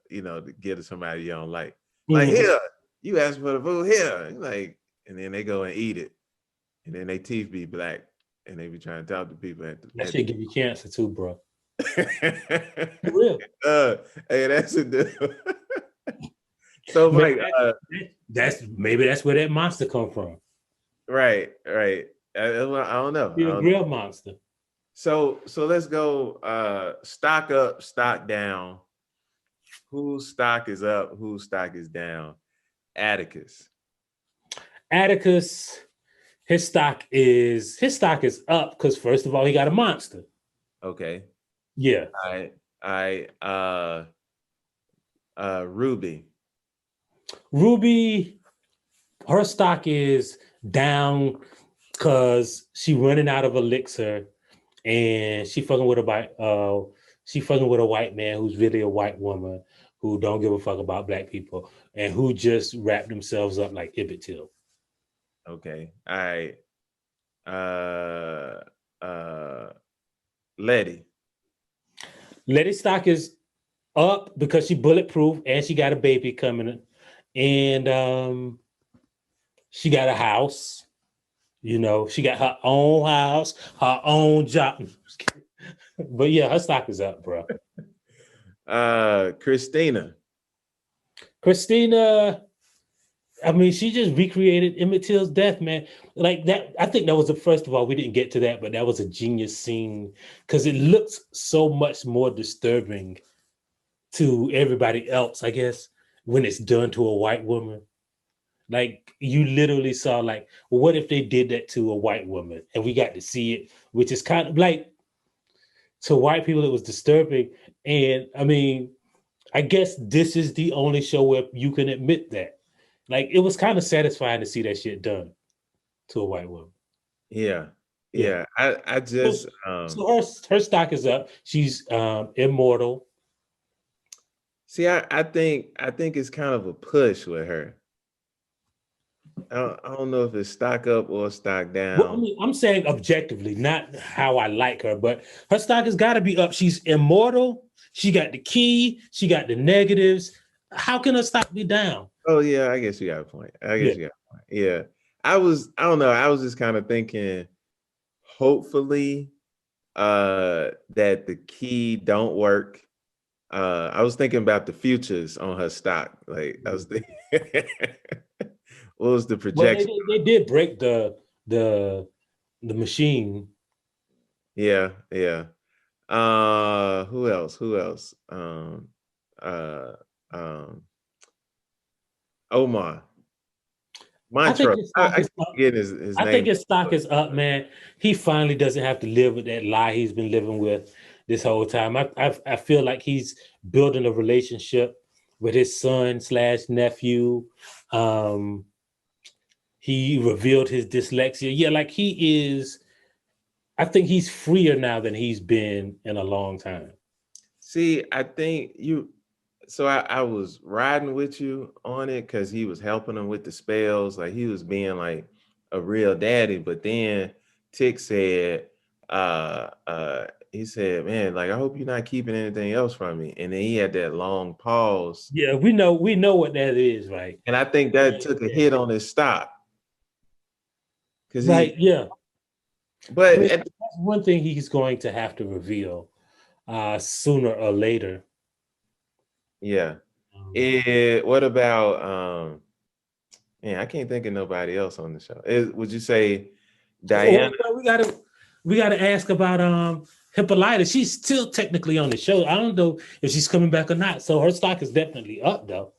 you know, to get to somebody you don't like. Like, here, you asked for the food here. Like, and then they go and eat it. And then their teeth be black. And they be trying to talk to people that shit give you cancer too, bro. For real. Hey, that's a deal. So Mike, that's where that monster come from. Right. I don't know. You're a real monster. So let's go stock up, stock down. Whose stock is up, whose stock is down? Atticus, his stock is up because first of all, he got a monster. Okay. Yeah. Ruby, her stock is down because she running out of elixir and she fucking with a white man who's really a white woman who don't give a fuck about black people and who just wrap themselves up like Emmett Till. Okay. All right. Letty's stock is up because she bulletproof and she got a baby coming and she got a house. You know, she got her own house, her own job. But yeah, her stock is up, bro. Christina, I mean, she just recreated Emmett Till's death, man. Like that, I think that was first of all, we didn't get to that, but that was a genius scene because it looks so much more disturbing to everybody else, I guess, when it's done to a white woman. Like you literally saw, like, well, what if they did that to a white woman? And we got to see it, which is kind of like to white people, it was disturbing. And I mean, I guess this is the only show where you can admit that. Like it was kind of satisfying to see that shit done to a white woman. Yeah. I just so her stock is up. She's immortal. See, I think it's kind of a push with her. I don't know if it's stock up or stock down. Well, I mean, I'm saying objectively, not how I like her, but her stock has got to be up. She's immortal. She got the key. She got the negatives. How can her stock be down? Oh yeah, I guess you got a point. You got a point. Yeah. I don't know. I was just kind of thinking, hopefully, that the key don't work I was thinking about the futures on her stock. Like I was thinking, what was the Well, projection? they did break the machine. Yeah, yeah. Who else? Who else? Uh, um, Omar. I think Mantra. his stock I is keep up. forgetting his I think name. his stock is up, man. He finally doesn't have to live with that lie he's been living with this whole time. I feel like he's building a relationship with his son slash nephew. Um, he revealed his dyslexia. Yeah, like he is. I think he's freer now than he's been in a long time. See, I think you. So I was riding with you on it because he was helping him with the spells. Like he was being like a real daddy. But then Tick said, he said, "Man, like I hope you're not keeping anything else from me." And then he had that long pause. Yeah, we know what that is, right? And I think that took a hit on his stock because Right, yeah. I But mean, that's one thing he's going to have to reveal sooner or later. yeah. What about man, I can't think of nobody else on the show. Would you say Diana? We gotta ask about Hippolyta. She's still technically on the show. I don't know if she's coming back or not. So her stock is definitely up though.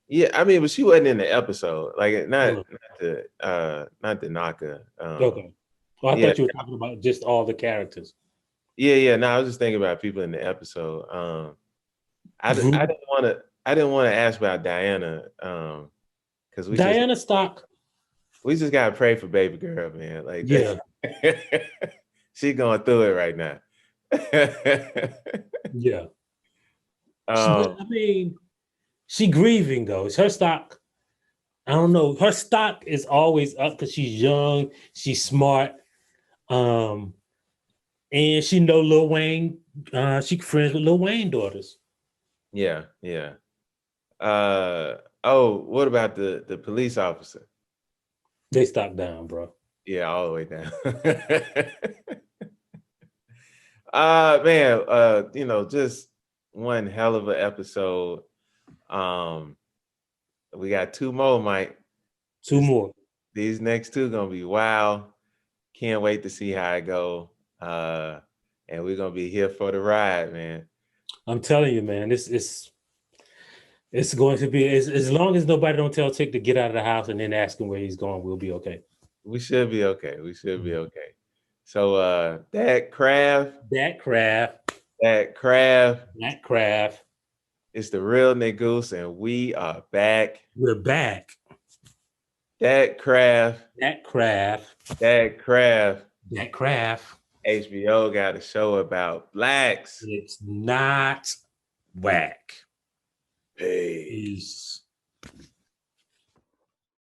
Yeah, I mean, but she wasn't in the episode. Like not the Naka. Okay. Well, I thought you were talking about just all the characters. Yeah. No, I was just thinking about people in the episode. I didn't want to ask about Diana. Because Diana stock. We just gotta pray for baby girl, man. Like yeah. She going through it right now. Yeah. But I mean, she grieving though. It's her stock. I don't know. Her stock is always up because she's young, she's smart, and she know Lil Wayne. She friends with Lil Wayne daughters. Yeah. What about the police officer? They stock down, bro. Yeah, all the way down. Man, just one hell of an episode. We got two more, Mike. Two more. These next two gonna be wild. Can't wait to see how it go. And we're gonna be here for the ride, man. I'm telling you, man, it's going to be as long as nobody don't tell Tick to get out of the house and then ask him where he's going, we'll be okay. We should be okay. We should be okay. So that craft. It's the Real Negus, and we are back. We're back. That craft. HBO got a show about blacks. It's not whack. Peace.